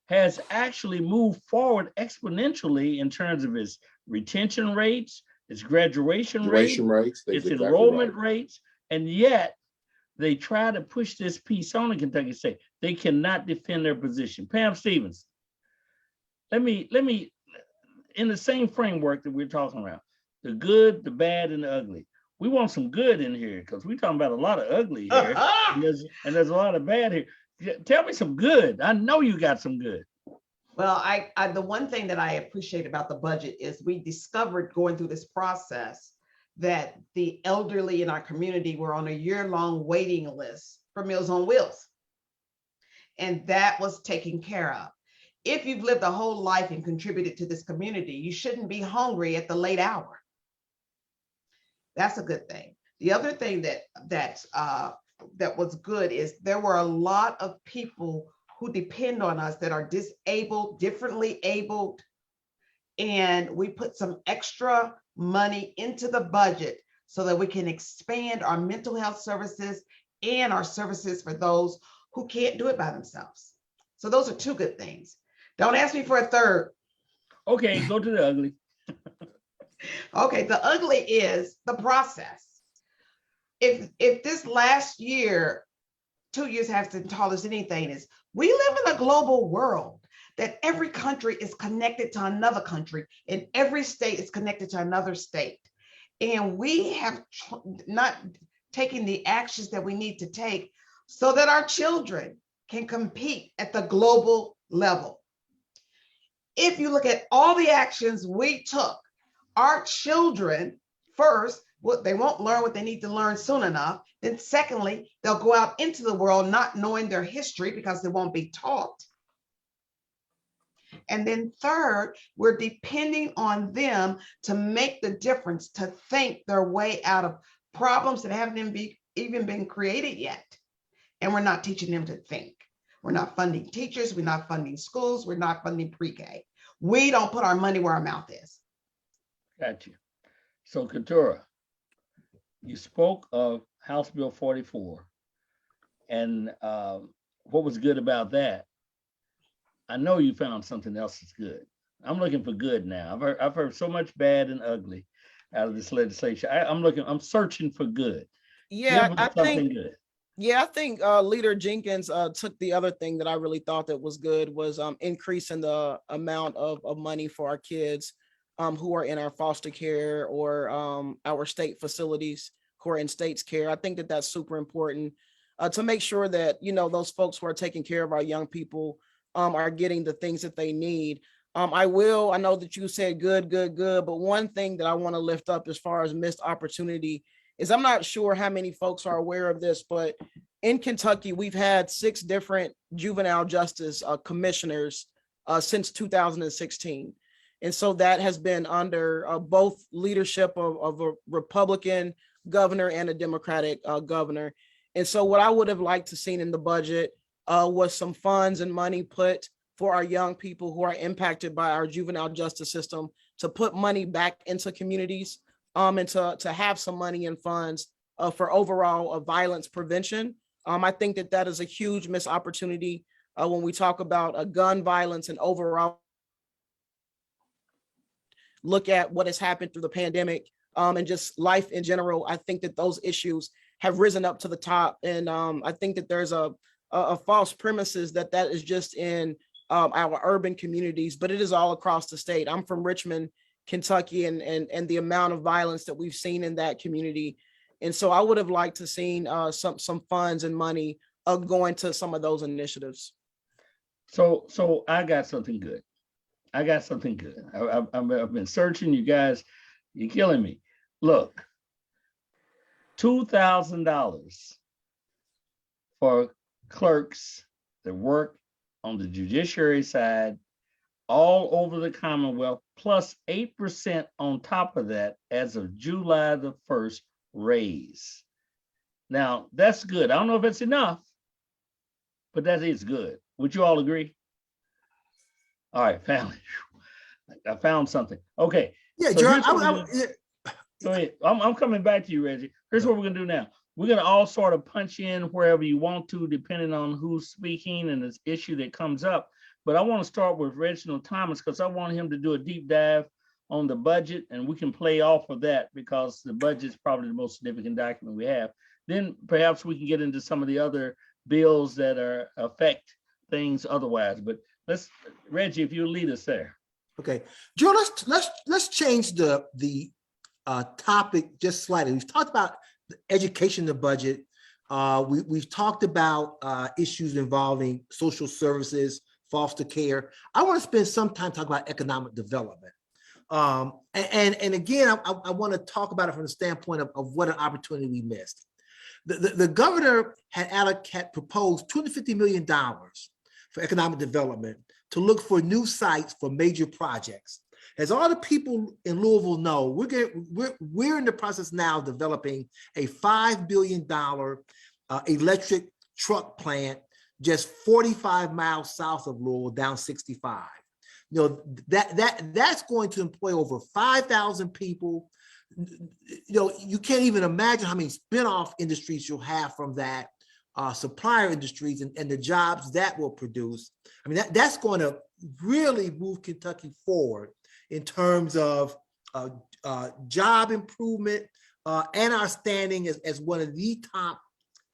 has actually moved forward exponentially in terms of its retention rates, its graduation rates, its enrollment rates, and yet they try to push this piece on in Kentucky State. They cannot defend their position. Pam Stevenson, let me, in the same framework that we're talking about, the good, the bad, and the ugly. We want some good in here because we're talking about a lot of ugly here, and there's a lot of bad here. Tell me some good. I know you got some good. Well, the one thing that I appreciate about the budget is we discovered going through this process that the elderly in our community were on a year-long waiting list for Meals on Wheels. And that was taken care of. If you've lived a whole life and contributed to this community, you shouldn't be hungry at the late hour. That's a good thing. The other thing that was good is there were a lot of people who depend on us that are disabled, differently abled, and we put some extra money into the budget so that we can expand our mental health services and our services for those who can't do it by themselves. So those are two good things. Don't ask me for a third. Okay, go to the ugly. Okay, the ugly is the process. If this last year, 2 years hasn't taught us anything, is we live in a global world that every country is connected to another country and every state is connected to another state. And we have not taken the actions that we need to take so that our children can compete at the global level. If you look at all the actions we took, our children, first, they won't learn what they need to learn soon enough. Then secondly, they'll go out into the world not knowing their history because they won't be taught. And then third, we're depending on them to make the difference, to think their way out of problems that haven't even been created yet. And we're not teaching them to think. We're not funding teachers. We're not funding schools. We're not funding pre-K. We don't put our money where our mouth is. Got you. So Keturah, you spoke of House Bill 44 and what was good about that. I know you found something else that's good. I'm looking for good now. I've heard so much bad and ugly out of this legislation. I'm searching for good. Yeah, I think good. Yeah, I think Leader Jenkins took the other thing that I really thought that was good was increasing the amount of money for our kids who are in our foster care or our state facilities who are in state's care. I think that that's super important to make sure that, you know, those folks who are taking care of our young people are getting the things that they need. I know that you said good, but one thing that I want to lift up as far as missed opportunity is I'm not sure how many folks are aware of this, but in Kentucky, we've had 6 different juvenile justice commissioners since 2016. And so that has been under both leadership of a Republican governor and a Democratic governor. And so what I would have liked to seen in the budget was some funds and money put for our young people who are impacted by our juvenile justice system to put money back into communities, and to have some money and funds for overall violence prevention. I think that that is a huge missed opportunity when we talk about gun violence and overall look at what has happened through the pandemic, and just life in general. I think that those issues have risen up to the top. And I think that there's a false premises that that is just in our urban communities, but it is all across the state. I'm from Richmond, Kentucky, and the amount of violence that we've seen in that community. And so I would have liked to seen some funds and money going to some of those initiatives. So I got something good. I got something good. I've been searching, you guys, you're killing me. Look, $2,000 for clerks that work on the judiciary side all over the Commonwealth, plus 8% on top of that as of July the 1st raise. Now, that's good. I don't know if it's enough, but that is good. Would you all agree? All right, family. I found something. Okay. Yeah, so Gerald, Go ahead. I'm coming back to you, Reggie. Here's what we're gonna do now. We're gonna all sort of punch in wherever you want to, depending on who's speaking and this issue that comes up. But I want to start with Reginald Thomas because I want him to do a deep dive on the budget, and we can play off of that because the budget is probably the most significant document we have. Then perhaps we can get into some of the other bills that affect things otherwise. But Reggie, if you lead us there. Okay, Joe, let's change the topic just slightly. We've talked about the education, the budget. We've talked about issues involving social services, foster care. I want to spend some time talking about economic development. And again, I want to talk about it from the standpoint of what an opportunity we missed. The governor had proposed $250 million for economic development to look for new sites for major projects. As all the people in Louisville know, we're in the process now of developing a $5 billion electric truck plant just 45 miles south of Louisville, down 65. You know, that's going to employ over 5,000 people. You know, you can't even imagine how many spin-off industries you'll have from that, supplier industries and the jobs that will produce. I mean, that's going to really move Kentucky forward in terms of job improvement and our standing as one of the top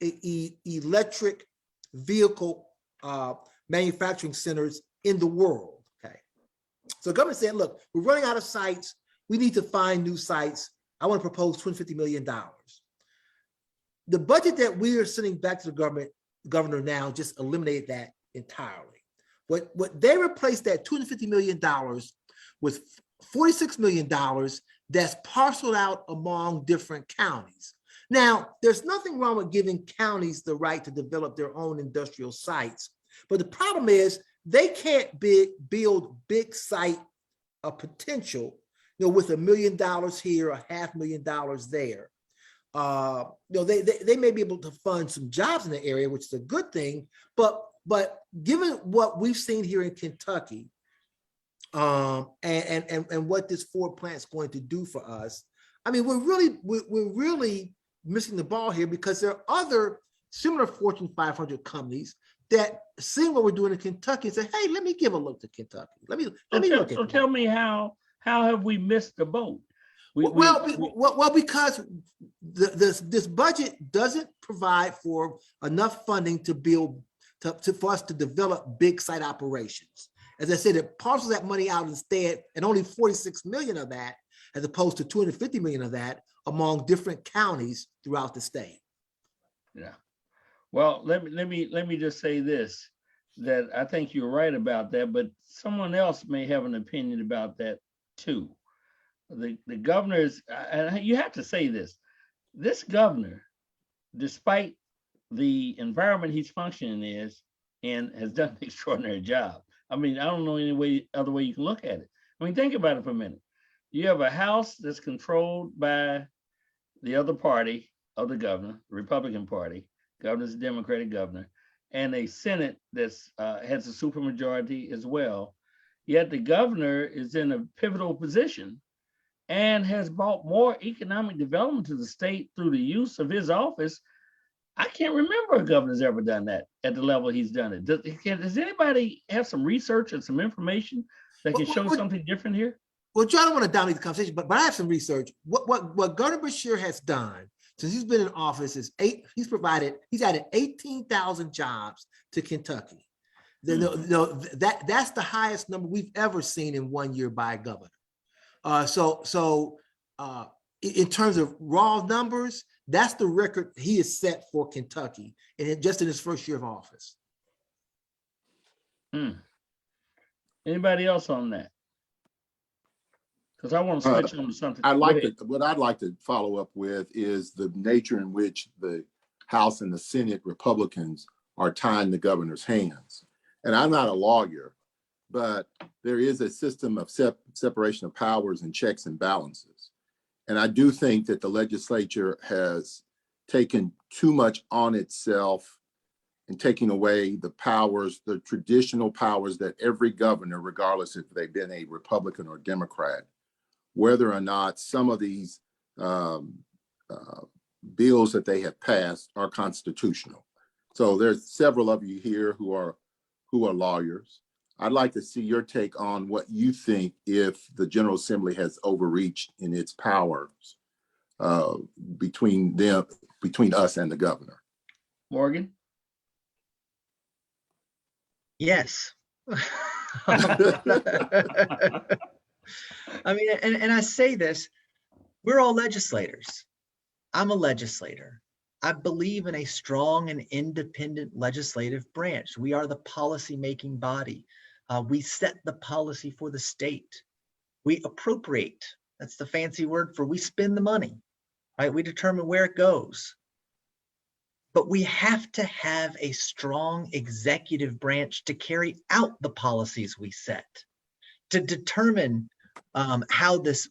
electric vehicle manufacturing centers in the world. Okay, so the government said, look, we're running out of sites. We need to find new sites. I want to propose $250 million. The budget that we are sending back to the governor now just eliminated that entirely. What they replaced that $250 million with $46 million that's parceled out among different counties. Now, there's nothing wrong with giving counties the right to develop their own industrial sites, but the problem is they can't build big site potential, you know, with $1 million here, $500,000 there. You know, they may be able to fund some jobs in the area, which is a good thing, but given what we've seen here in Kentucky, and what this Ford plant is going to do for us, I mean, we're really missing the ball here, because there are other similar Fortune 500 companies that see what we're doing in Kentucky and say, hey, let me give a look to Kentucky. Let me look at it. Tell me how have we missed the boat? Because this budget doesn't provide for enough funding for us to develop big site operations. As I said, it parcels that money out instead, and only 46 million of that, as opposed to 250 million of that, among different counties throughout the state. Yeah. Well, let me just say this, that I think you're right about that, but someone else may have an opinion about that too. The governor is, and you have to say this governor, despite the environment he's functioning in, has done an extraordinary job. I mean, I don't know any other way you can look at it. I mean, think about it for a minute. You have a House that's controlled by the other party of the governor, the Republican Party. Governor's a Democratic governor, and a Senate that's has a supermajority as well. yet the governor is in a pivotal position and has brought more economic development to the state through the use of his office. I can't remember a governor's ever done that at the level he's done it. Does anybody have some research and some information that can show something different here? Well, John, I don't want to dominate the conversation, but I have some research. What Governor Beshear has done since he's been in office is he's added 18,000 jobs to Kentucky. That's the highest number we've ever seen in 1 year by a governor. In terms of raw numbers, that's the record he has set for Kentucky, and just in his first year of office. Anybody else on that? Because I want to switch on to something. What I'd like to follow up with is the nature in which the House and the Senate Republicans are tying the governor's hands. And I'm not a lawyer, but there is a system of separation of powers and checks and balances. And I do think that the legislature has taken too much on itself and taking away the powers, the traditional powers that every governor, regardless if they've been a Republican or Democrat, whether or not some of these bills that they have passed are constitutional. So there's several of you here who are lawyers. I'd like to see your take on what you think if the General Assembly has overreached in its powers between us and the governor. Morgan? Yes. I mean, and I say this, we're all legislators. I'm a legislator. I believe in a strong and independent legislative branch. We are the policy-making body. We set the policy for the state. We appropriate. That's the fancy word for we spend the money, right? We determine where it goes. But we have to have a strong executive branch to carry out the policies we set, to determine how this,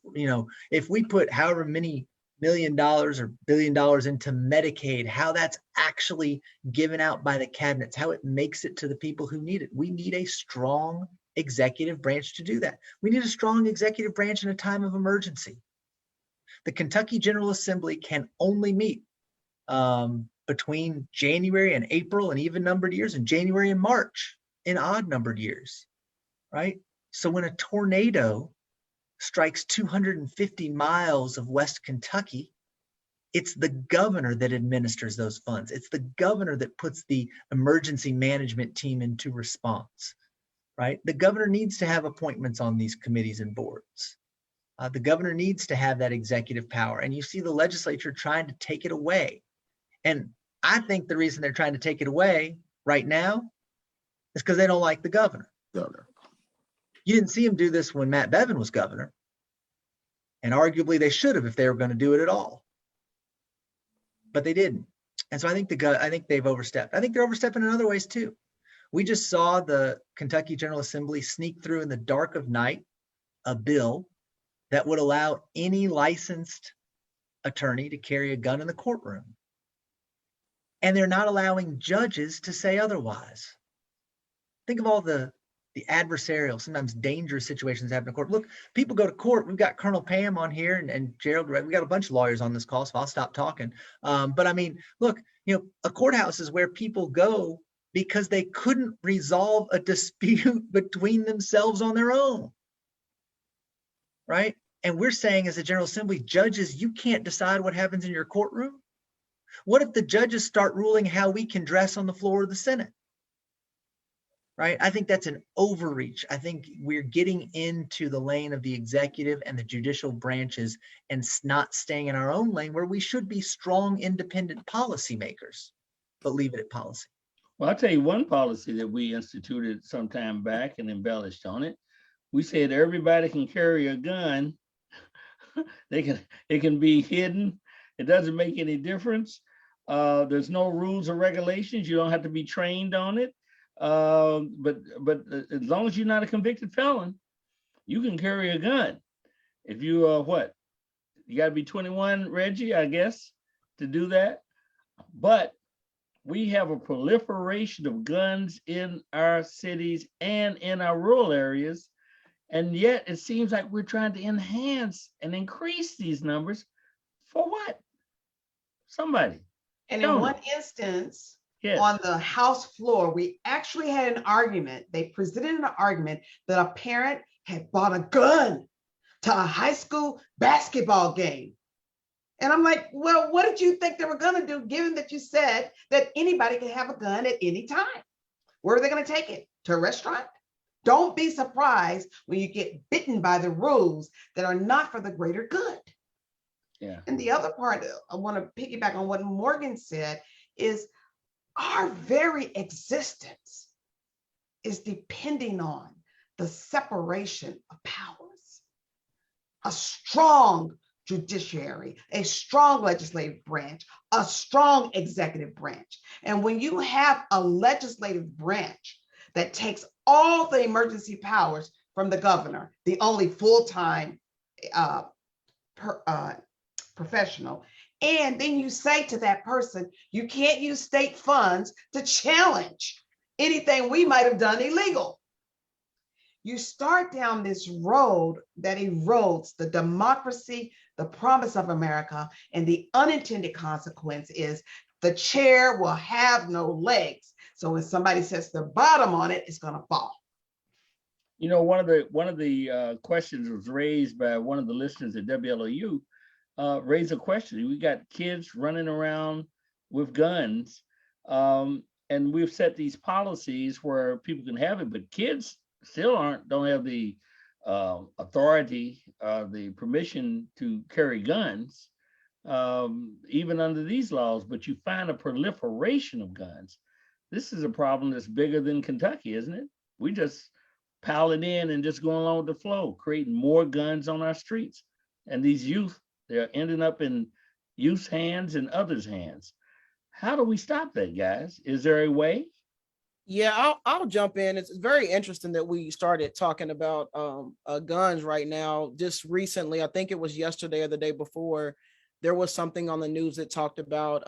if we put however many $1 million or $1 billion into Medicaid, how that's actually given out by the cabinets, how it makes it to the people who need it. We need a strong executive branch to do that. We need a strong executive branch in a time of emergency. The Kentucky General Assembly can only meet between January and April in even numbered years, and January and March in odd numbered years, right? So when a tornado strikes 250 miles of West Kentucky, it's the governor that administers those funds. It's the governor that puts the emergency management team into response, right? The governor needs to have appointments on these committees and boards. The governor needs to have that executive power. And you see the legislature trying to take it away. And I think the reason they're trying to take it away right now is because they don't like the governor. You didn't see him do this when Matt Bevin was governor. And arguably they should have if they were going to do it at all. But they didn't. And so I think they've overstepped. I think they're overstepping in other ways too. We just saw the Kentucky General Assembly sneak through in the dark of night a bill that would allow any licensed attorney to carry a gun in the courtroom. And they're not allowing judges to say otherwise. Think of all the adversarial, sometimes dangerous situations happen in court. Look, people go to court. We've got Colonel Pam on here and Gerald. We got a bunch of lawyers on this call, so I'll stop talking. But I mean, look, a courthouse is where people go because they couldn't resolve a dispute between themselves on their own, right? And we're saying as a General Assembly, judges, you can't decide what happens in your courtroom. What if the judges start ruling how we can dress on the floor of the Senate? Right? I think that's an overreach. I think we're getting into the lane of the executive and the judicial branches and not staying in our own lane where we should be strong, independent policymakers, but leave it at policy. Well, I'll tell you one policy that we instituted some time back and embellished on it. We said everybody can carry a gun. It can be hidden. It doesn't make any difference. There's no rules or regulations. You don't have to be trained on it. But as long as you're not a convicted felon, you can carry a gun. If you you got to be 21, Reggie, I guess, to do that. But we have a proliferation of guns in our cities and in our rural areas, And yet it seems like we're trying to enhance and increase these numbers for what? Somebody. And in Joni. one instance, Yes. on the House floor, we actually had an argument. They presented an argument that a parent had bought a gun to a high school basketball game. And I'm like, well, what did you think they were going to do, given that you said that anybody can have a gun at any time? Where are they going to take it? To a restaurant? Don't be surprised when you get bitten by the rules that are not for the greater good. Yeah. And the other part, I want to piggyback on what Morgan said, is our very existence is depending on the separation of powers. A strong judiciary, a strong legislative branch, a strong executive branch. And when you have a legislative branch that takes all the emergency powers from the governor, the only full-time professional, and then you say to that person, you can't use state funds to challenge anything we might have done illegal. You start down this road that erodes the democracy, the promise of America, and the unintended consequence is the chair will have no legs. So when somebody sets their bottom on it, it's going to fall. You know, one of the questions was raised by one of the listeners at WLOU. Raise a question. We got kids running around with guns, and we've set these policies where people can have it, but kids still don't have the authority, the permission to carry guns, even under these laws. But you find a proliferation of guns. This is a problem that's bigger than Kentucky, isn't it? We just pile it in and just go along with the flow, creating more guns on our streets. And these youth, they're ending up in youth's hands and others' hands. How do we stop that, guys? Is there a way? Yeah, I'll jump in. It's very interesting that we started talking about guns right now. Just recently, I think it was yesterday or the day before, there was something on the news that talked about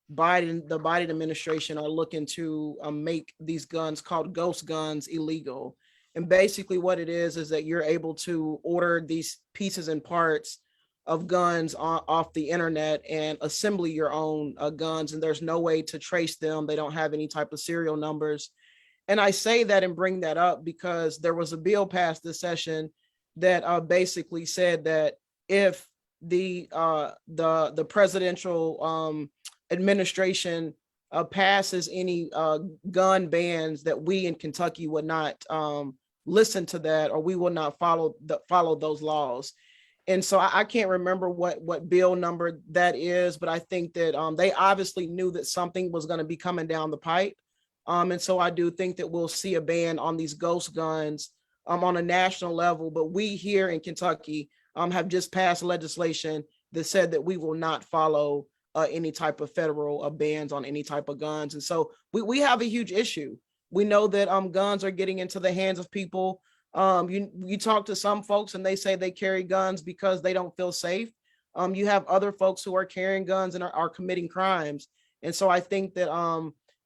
the Biden administration are looking to make these guns called ghost guns illegal. And basically what it is that you're able to order these pieces and parts of guns off the internet and assemble your own guns, and there's no way to trace them. They don't have any type of serial numbers. And I say that and bring that up because there was a bill passed this session that basically said that if the presidential administration passes any gun bans, that we in Kentucky would not listen to that, or we will not follow those laws. And so I can't remember what bill number that is, but I think that they obviously knew that something was going to be coming down the pipe. And so I do think that we'll see a ban on these ghost guns on a national level. But we here in Kentucky have just passed legislation that said that we will not follow any type of federal bans on any type of guns. And so we have a huge issue. We know that guns are getting into the hands of people. You talk to some folks and they say they carry guns because they don't feel safe. You have other folks who are carrying guns and are committing crimes. And so I think that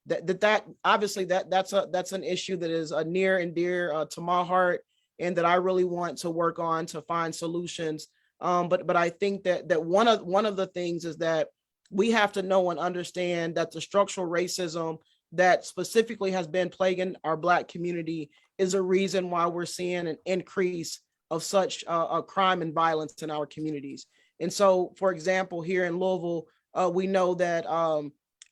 that obviously that's an issue that is near and dear to my heart, and that I really want to work on to find solutions. But I think that one of the things is that we have to know and understand that the structural racism that specifically has been plaguing our Black community is a reason why we're seeing an increase of such crime and violence in our communities. And so, for example, here in Louisville, we know that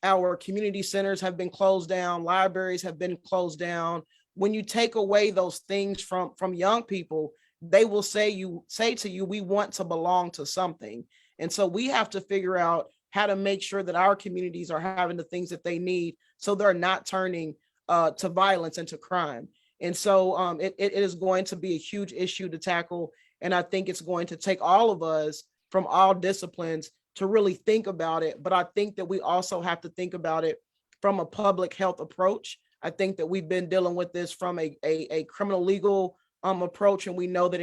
our community centers have been closed down, libraries have been closed down. When you take away those things from young people, they will say to you, we want to belong to something. And so we have to figure out how to make sure that our communities are having the things that they need, so they're not turning to violence and to crime. And so it is going to be a huge issue to tackle. And I think it's going to take all of us from all disciplines to really think about it. But I think that we also have to think about it from a public health approach. I think that we've been dealing with this from a criminal legal approach, and we know that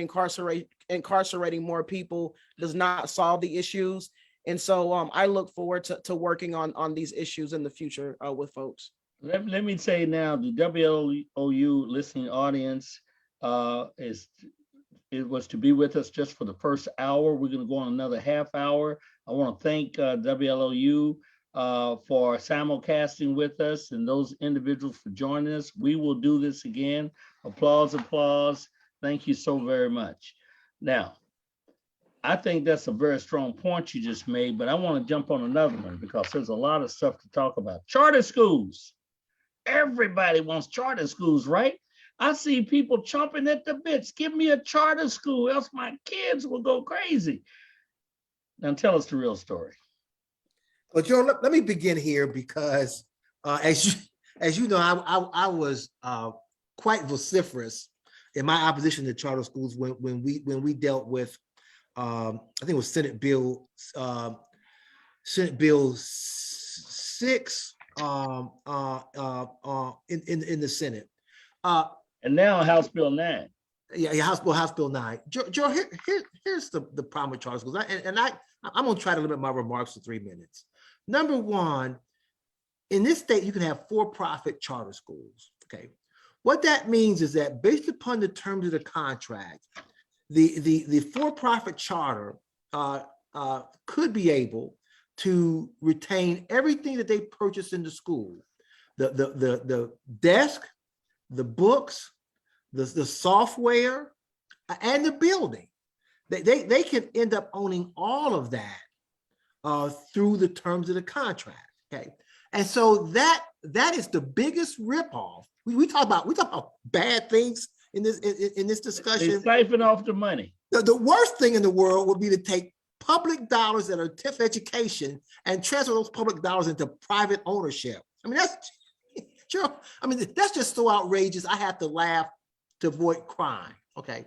incarcerating more people does not solve the issues. And so I look forward to working on these issues in the future with folks. Let me say now, the WLOU listening audience, it was to be with us just for the first hour. We're going to go on another half hour. I want to thank WLOU for simulcasting with us and those individuals for joining us. We will do this again. Applause, applause. Thank you so very much. Now, I think that's a very strong point you just made, but I want to jump on another one because there's a lot of stuff to talk about. Charter schools. Everybody wants charter schools, right? I see people chomping at the bits. Give me a charter school, else my kids will go crazy. Now tell us the real story. Well, Joe, let me begin here because as you know, I was quite vociferous in my opposition to charter schools when we dealt with I think it was Senate Bill 6 in the Senate. And now House Bill 9. Yeah, House Bill 9. Joe, here's the problem with charter schools, I'm gonna try to limit my remarks to 3 minutes. Number one, in this state, you can have for-profit charter schools. Okay, what that means is that based upon the terms of the contract, the for-profit charter could be able to retain everything that they purchase in the school, the desk, the books, the software, and the building. They can end up owning all of that through the terms of the contract. Okay, and so that is the biggest ripoff. We talk about bad things in this discussion. They siphon off the money. The worst thing in the world would be to take public dollars that are TIF education and transfer those public dollars into private ownership. I mean, that's sure. I mean, that's just so outrageous. I have to laugh to avoid crime. Okay.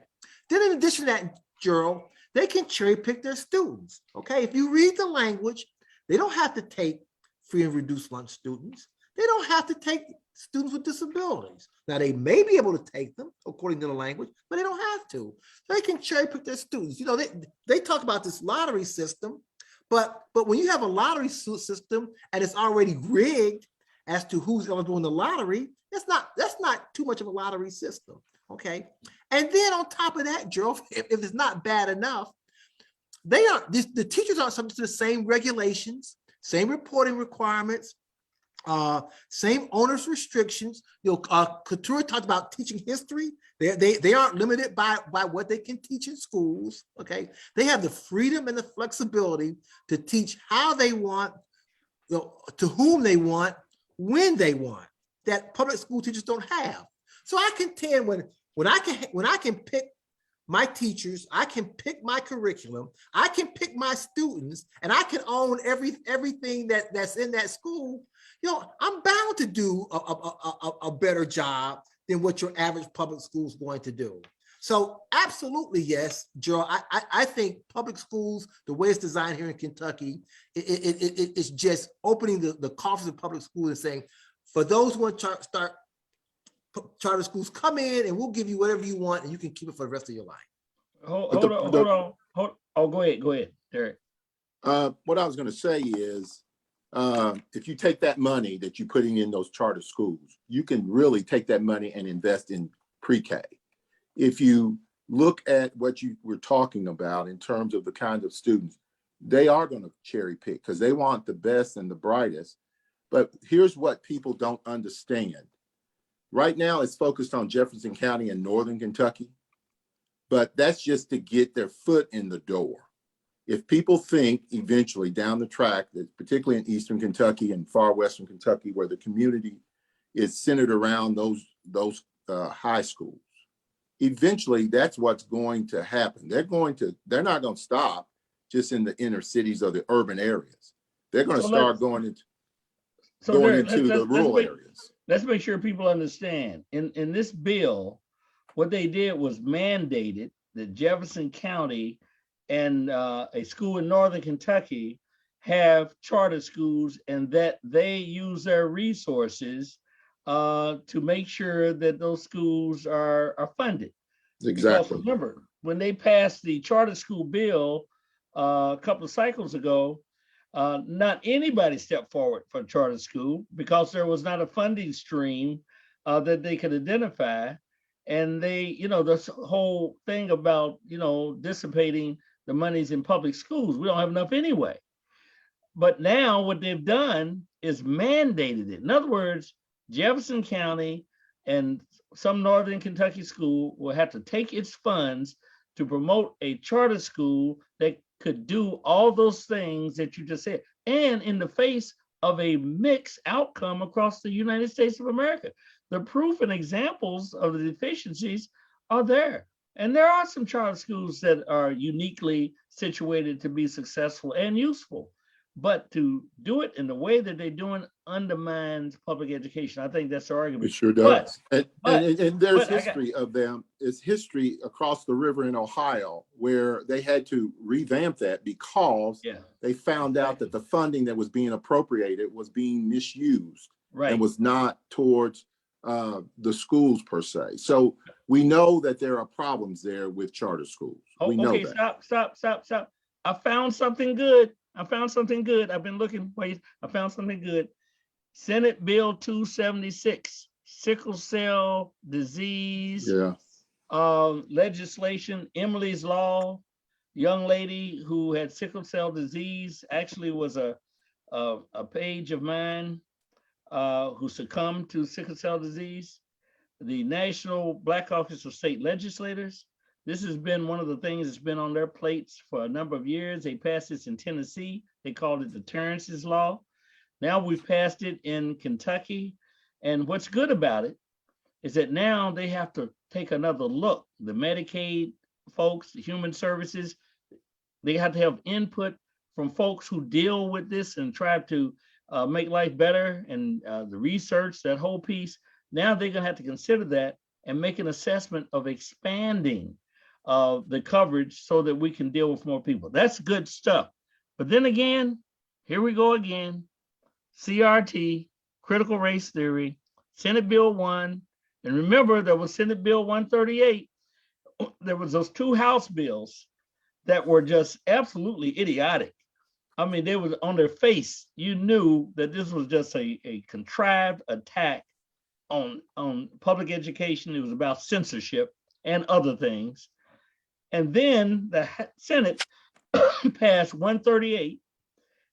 Then in addition to that, Gerald, they can cherry pick their students. Okay. If you read the language, they don't have to take free and reduced lunch students. They don't have to take students with disabilities. Now, they may be able to take them according to the language, but they don't have to. They can cherry pick their students. You know, they talk about this lottery system, but when you have a lottery system and it's already rigged as to who's eligible in the lottery, that's not too much of a lottery system. Okay. And then on top of that, Gerald, if it's not bad enough, the teachers are subject to the same regulations, same reporting requirements, same owners restrictions. You know, Couture talked about teaching history. They aren't limited by what they can teach in schools. Okay, they have the freedom and the flexibility to teach how they want, you know, to whom they want, when they want, that public school teachers don't have. So I contend when I can pick my teachers, I can pick my curriculum, I can pick my students, and I can own everything that's in that school. You know, I'm bound to do a better job than what your average public school is going to do. So absolutely, yes, Gerald, I think public schools, the way it's designed here in Kentucky, it's just opening the coffers of public schools and saying, for those who want to start charter schools, come in and we'll give you whatever you want and you can keep it for the rest of your life. Hold on. Oh, go ahead, Derek. What I was going to say is, if you take that money that you're putting in those charter schools, you can really take that money and invest in pre-K. If you look at what you were talking about in terms of the kinds of students, they are going to cherry pick because they want the best and the brightest. But here's what people don't understand. Right now, it's focused on Jefferson County and Northern Kentucky, but that's just to get their foot in the door. If people think eventually down the track, that particularly in Eastern Kentucky and far Western Kentucky, where the community is centered around those high schools, eventually that's what's going to happen. They're not going to stop just in the inner cities or the urban areas. They're going to start going into the rural areas. Let's make sure people understand. In this bill, what they did was mandated that Jefferson County and a school in Northern Kentucky have charter schools and that they use their resources to make sure that those schools are funded. Exactly. Because remember, when they passed the charter school bill a couple of cycles ago, not anybody stepped forward for a charter school because there was not a funding stream that they could identify. And they, this whole thing about, dissipating the monies in public schools, we don't have enough anyway. But now what they've done is mandated it. In other words, Jefferson County and some Northern Kentucky school will have to take its funds to promote a charter school that could do all those things that you just said, and in the face of a mixed outcome across the United States of America. The proof and examples of the deficiencies are there. And there are some charter schools that are uniquely situated to be successful and useful. But to do it in the way that they're doing undermines public education. I think that's the argument. It sure does. And there's but history of them. It's history across the river in Ohio where they had to revamp that because they found out that the funding that was being appropriated was being misused and was not towards the schools per se. So we know that there are problems there with charter schools. We know that. Stop. I found something good. I've been looking. Wait, I found something good. Senate Bill 276, sickle cell disease legislation. Emily's Law, young lady who had sickle cell disease, actually was a page of mine who succumbed to sickle cell disease. The National Black Caucus of State Legislators. This has been one of the things that's been on their plates for a number of years. They passed this in Tennessee. They called it the Terrence's Law. Now we've passed it in Kentucky. And what's good about it is that now they have to take another look. The Medicaid folks, the Human Services, they have to have input from folks who deal with this and try to make life better, and the research, that whole piece. Now they're gonna have to consider that and make an assessment of expanding the coverage so that we can deal with more people. That's good stuff. But then again, here we go again. CRT, critical race theory, Senate Bill 1. And remember, there was Senate Bill 138. There was those two House bills that were just absolutely idiotic. I mean, they were on their face. You knew that this was just a contrived attack on public education. It was about censorship and other things. And then the Senate passed 138,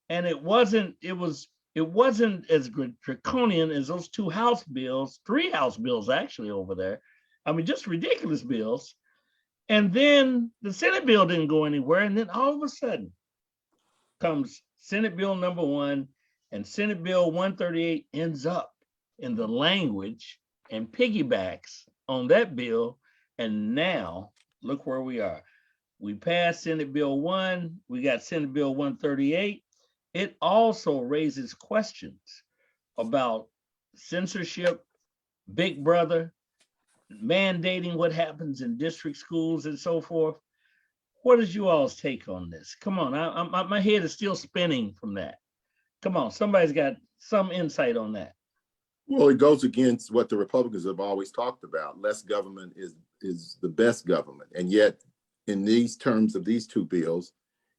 and it wasn't as draconian as those two House bills, three House bills actually over there. I mean, just ridiculous bills. And then the Senate bill didn't go anywhere. And then all of a sudden comes Senate Bill number 1, and Senate Bill 138 ends up in the language and piggybacks on that bill. And now look where we are. We passed Senate Bill 1, we got Senate Bill 138. It also raises questions about censorship, Big Brother, mandating what happens in district schools and so forth. What is you all's take on this? Come on, my head is still spinning from that. Come on, somebody's got some insight on that. Well, it goes against what the Republicans have always talked about. Less government is the best government. And yet, in these terms of these two bills,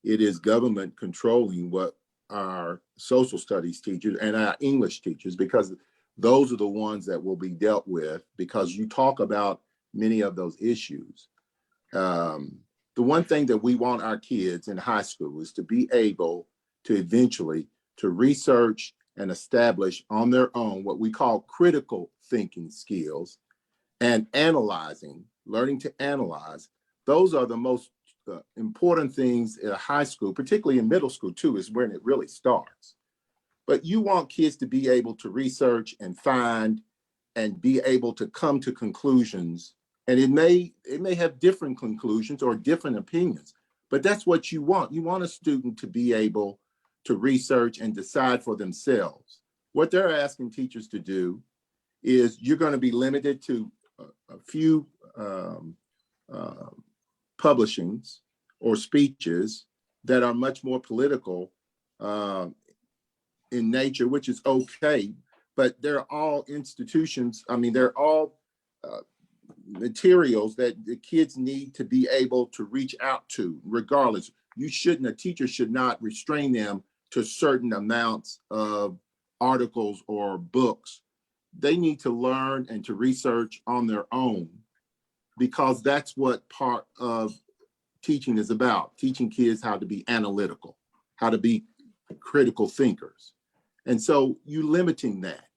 it is government controlling what our social studies teachers and our English teachers, because those are the ones that will be dealt with, because you talk about many of those issues. The one thing that we want our kids in high school is to be able to eventually to research and establish on their own what we call critical thinking skills and analyzing, learning to analyze. Those are the most important things in a high school, particularly in middle school too, is when it really starts. But you want kids to be able to research and find and be able to come to conclusions. And it may have different conclusions or different opinions, but that's what you want. You want a student to be able to research and decide for themselves. What they're asking teachers to do is you're going to be limited to a few publishings or speeches that are much more political in nature, which is okay, but they're all institutions. I mean, they're all materials that the kids need to be able to reach out to, regardless. A teacher should not restrain them to certain amounts of articles or books. They need to learn and to research on their own because that's what part of teaching is about, teaching kids how to be analytical, how to be critical thinkers. And so you limiting that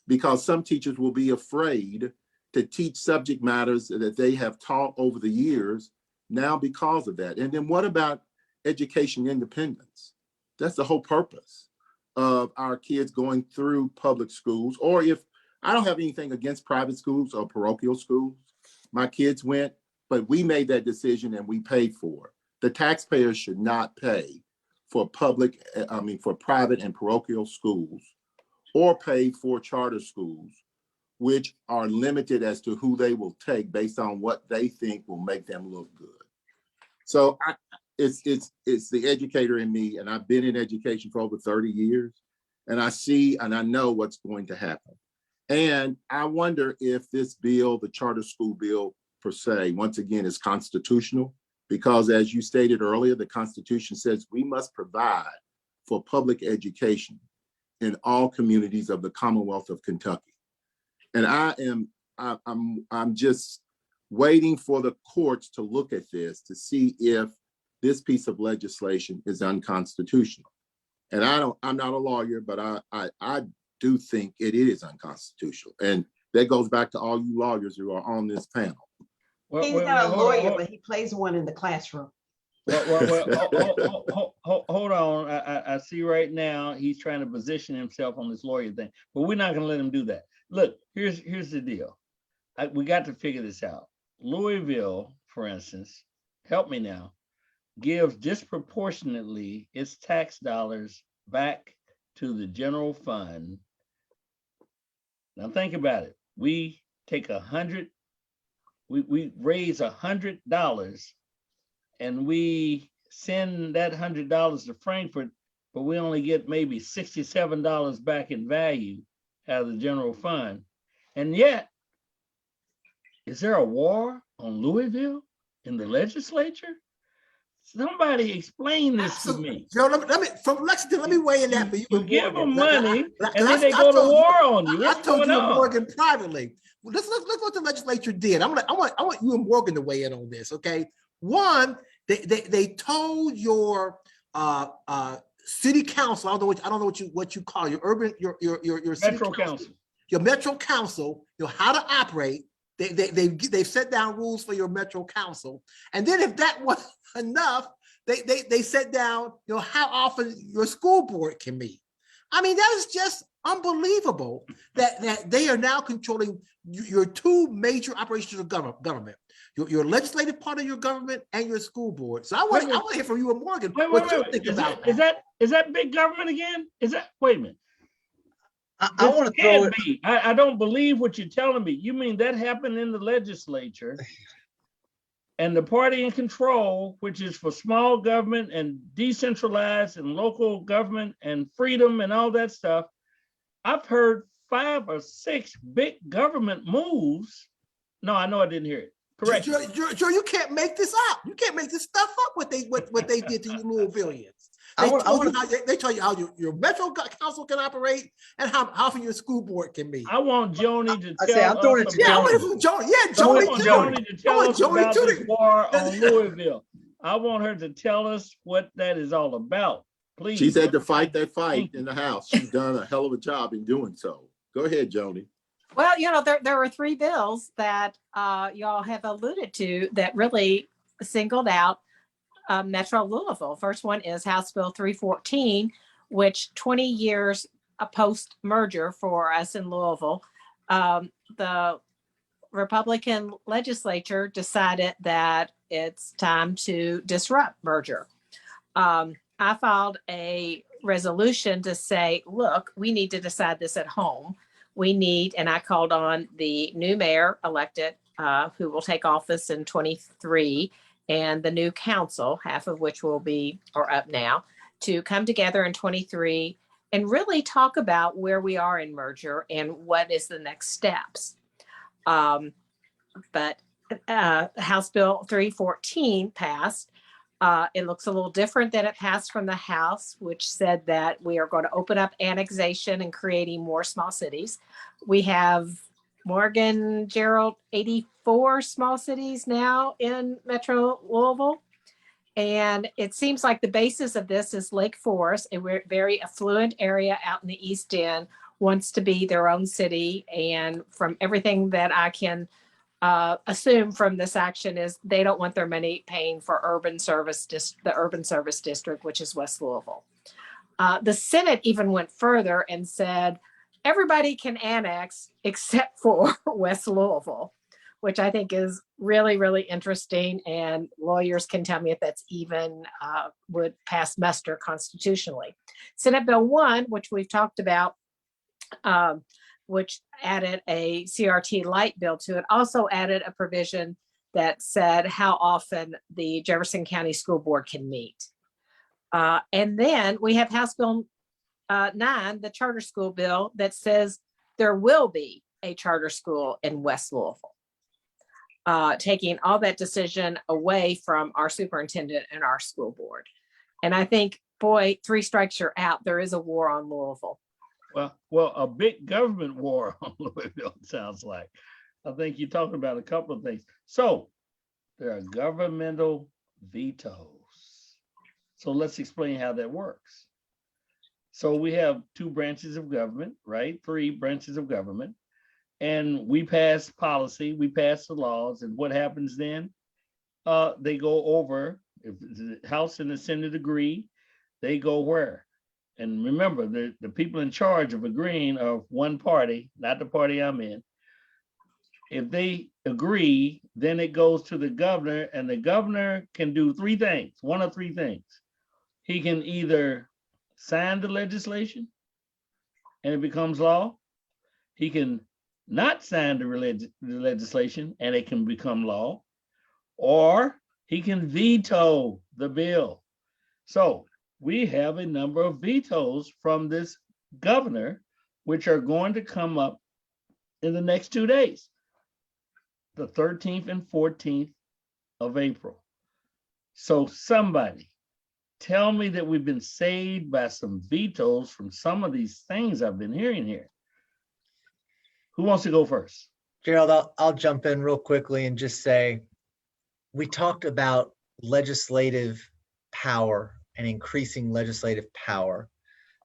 because some teachers will be afraid to teach subject matters that they have taught over the years now because of that. And then what about education independence? That's the whole purpose of our kids going through public schools, or if I don't have anything against private schools or parochial schools, my kids went, but we made that decision and we paid for it. The taxpayers should not pay for for private and parochial schools or pay for charter schools, which are limited as to who they will take based on what they think will make them look good. So it's the educator in me, and I've been in education for over 30 years, and I see and I know what's going to happen. And I wonder if this bill, the charter school bill per se, once again, is constitutional, because as you stated earlier, the Constitution says we must provide for public education in all communities of the Commonwealth of Kentucky. And I'm just waiting for the courts to look at this to see if this piece of legislation is unconstitutional. And I'm not a lawyer, but I do think it is unconstitutional. And that goes back to all you lawyers who are on this panel. He's not a lawyer, but he plays one in the classroom. Hold on. I see right now he's trying to position himself on this lawyer thing, but we're not going to let him do that. Look, here's the deal. We got to figure this out. Louisville, for instance, help me now, gives disproportionately its tax dollars back to the general fund. Now think about it. We take we raise $100 and we send that $100 to Frankfurt, but we only get maybe $67 back in value out of the general fund. And yet, is there a war on Louisville in the legislature? Somebody explain this to me. Joe, from Lexington, let me weigh in that for you. You give them money, and then they go to war on you. What's I told going you and on? Morgan privately. Well, let's look what the legislature did. I want you and Morgan to weigh in on this. Okay, one, they told your city council. I don't know what you call your urban your city Metro Council. Your Metro Council. How to operate. They set down rules for your Metro Council, and then if that wasn't enough, they set down how often your school board can meet. I mean, that is just unbelievable that they are now controlling your two major operations of government, your legislative part of your government and your school board. So I want to hear from you and Morgan what you think about that. Is that big government again? Wait a minute. I want to throw it. I don't believe what you're telling me. You mean that happened in the legislature, and the party in control, which is for small government and decentralized and local government and freedom and all that stuff. I've heard 5 or 6 big government moves. No, I know I didn't hear it. Correct. Joe, you can't make this up. You can't make this stuff up. What they did to you Louisvillians. They tell you how your Metro Council can operate and how often your school board can meet. I want Joni to tell us. I want Joni to tell us about this war on Louisville. I want her to tell us what that is all about. Please. She's had to fight that fight in the House. She's done a hell of a job in doing so. Go ahead, Joni. Well, there were 3 bills that y'all have alluded to that really singled out Metro Louisville. First one is House Bill 314, which 20 years post-merger for us in Louisville, the Republican legislature decided that it's time to disrupt merger. I filed a resolution to say, look, we need to decide this at home. And I called on the new mayor elected, who will take office in 23, and the new council, half of which will be or up now, to come together in 23 and really talk about where we are in merger and what is the next steps. But House Bill 314 passed. It looks a little different than it passed from the House, which said that we are going to open up annexation and creating more small cities. We have Morgan, Gerald, 84 4 small cities now in Metro Louisville. And it seems like the basis of this is Lake Forest, a very affluent area out in the East End, wants to be their own city. And from everything that I can assume from this action is they don't want their money paying for the urban service district, which is West Louisville. The Senate even went further and said, everybody can annex except for West Louisville, which I think is really, really interesting. And lawyers can tell me if that's even would pass muster constitutionally. Senate Bill 1, which we've talked about, which added a CRT light bill to it, also added a provision that said how often the Jefferson County School Board can meet. And then we have House Bill 9, the charter school bill, that says there will be a charter school in West Louisville, taking all that decision away from our superintendent and our school board. And I think, boy, 3 strikes you're out. There is a war on Louisville. Well, a big government war on Louisville, it sounds like. I think you're talking about a couple of things. So there are governmental vetoes. So let's explain how that works. So we have 2 branches of government, right? 3 branches of government. And we pass policy, we pass the laws, and what happens then? They go over, if the House and the Senate agree, they go where? And remember, the people in charge of agreeing are one party, not the party I'm in. If they agree, then it goes to the governor, and the governor can do 3 things, one of 3 things. He can either sign the legislation and it becomes law. He can not sign the legislation and it can become law, or he can veto the bill. So we have a number of vetoes from this governor, which are going to come up in the next 2 days, the 13th and 14th of April. So somebody tell me that we've been saved by some vetoes from some of these things I've been hearing here. Who wants to go first? Gerald, I'll jump in real quickly and just say, we talked about legislative power and increasing legislative power.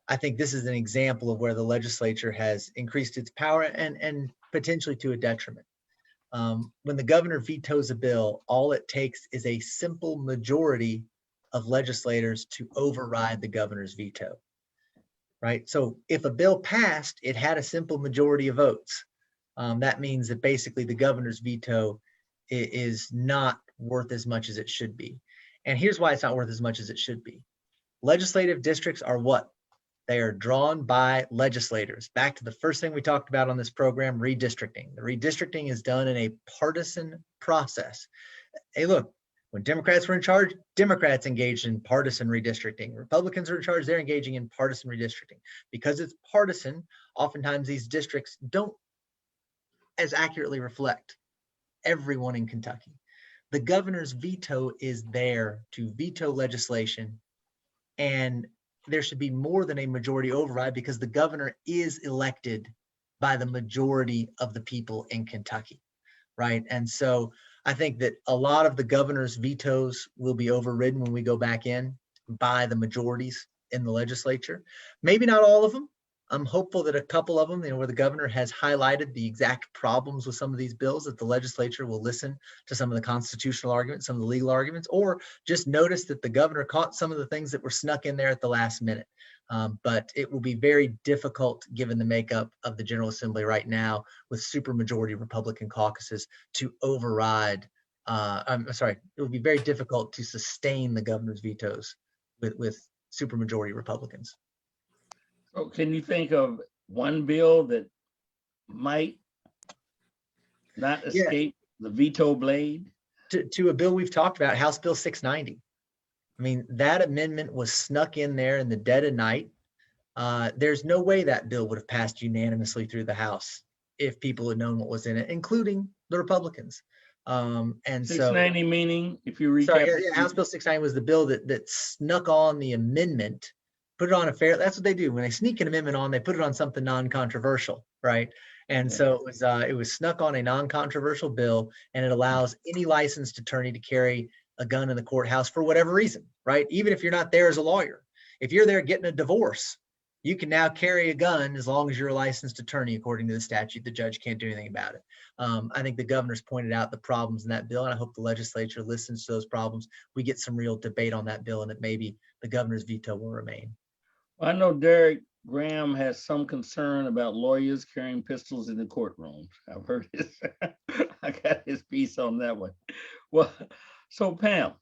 I think this is an example of where the legislature has increased its power and potentially to a detriment. When the governor vetoes a bill, all it takes is a simple majority of legislators to override the governor's veto, right? So if a bill passed, it had a simple majority of votes. That means that basically the governor's veto is not worth as much as it should be. And here's why it's not worth as much as it should be. Legislative districts are what? They are drawn by legislators. Back to the first thing we talked about on this program, redistricting. The redistricting is done in a partisan process. Hey, look, when Democrats were in charge, Democrats engaged in partisan redistricting. Republicans are in charge, they're engaging in partisan redistricting. Because it's partisan, oftentimes these districts don't as accurately reflect everyone in Kentucky. The governor's veto is there to veto legislation, and there should be more than a majority override because the governor is elected by the majority of the people in Kentucky, right? And so I think that a lot of the governor's vetoes will be overridden when we go back in by the majorities in the legislature. Maybe not all of them. I'm hopeful that a couple of them, where the governor has highlighted the exact problems with some of these bills, that the legislature will listen to some of the constitutional arguments, some of the legal arguments, or just notice that the governor caught some of the things that were snuck in there at the last minute. But it will be very difficult, given the makeup of the General Assembly right now, with supermajority Republican caucuses, to override. It will be very difficult to sustain the governor's vetoes with supermajority Republicans. So can you think of one bill that might not escape the veto blade? To a bill we've talked about, House Bill 690. I mean, that amendment was snuck in there in the dead of night. There's no way that bill would have passed unanimously through the House if people had known what was in it, including the Republicans. And 690 so, meaning, if you recap, sorry, House Bill 690 was the bill that snuck on the amendment, put it on a fair, that's what they do. When they sneak an amendment on, they put it on something non-controversial, right? And so it was snuck on a non-controversial bill, and it allows any licensed attorney to carry a gun in the courthouse for whatever reason, right? Even if you're not there as a lawyer. If you're there getting a divorce, you can now carry a gun as long as you're a licensed attorney, according to the statute. The judge can't do anything about it. I think the governor's pointed out the problems in that bill, and I hope the legislature listens to those problems. We get some real debate on that bill, and that maybe the governor's veto will remain. I know Derek Graham has some concern about lawyers carrying pistols in the courtroom. I've heard his, I got his piece on that one. Well, so Pam,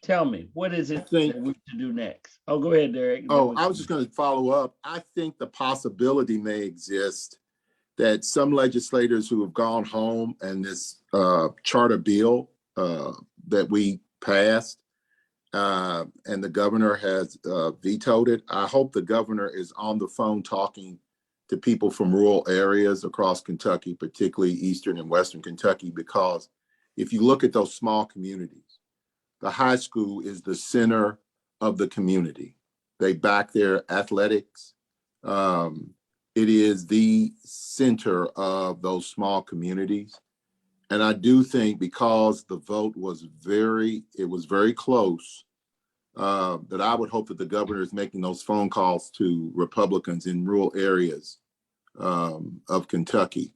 tell me, what is it that we should do next? Oh, go ahead, Derek. Oh, I was just going to follow up. I think the possibility may exist that some legislators who have gone home and this charter bill that we passed and the governor has vetoed it. I hope the governor is on the phone talking to people from rural areas across Kentucky, particularly Eastern and Western Kentucky, because if you look at those small communities, the high school is the center of the community. They back their athletics. It is the center of those small communities. And I do think because the vote was very close, that I would hope that the governor is making those phone calls to Republicans in rural areas of Kentucky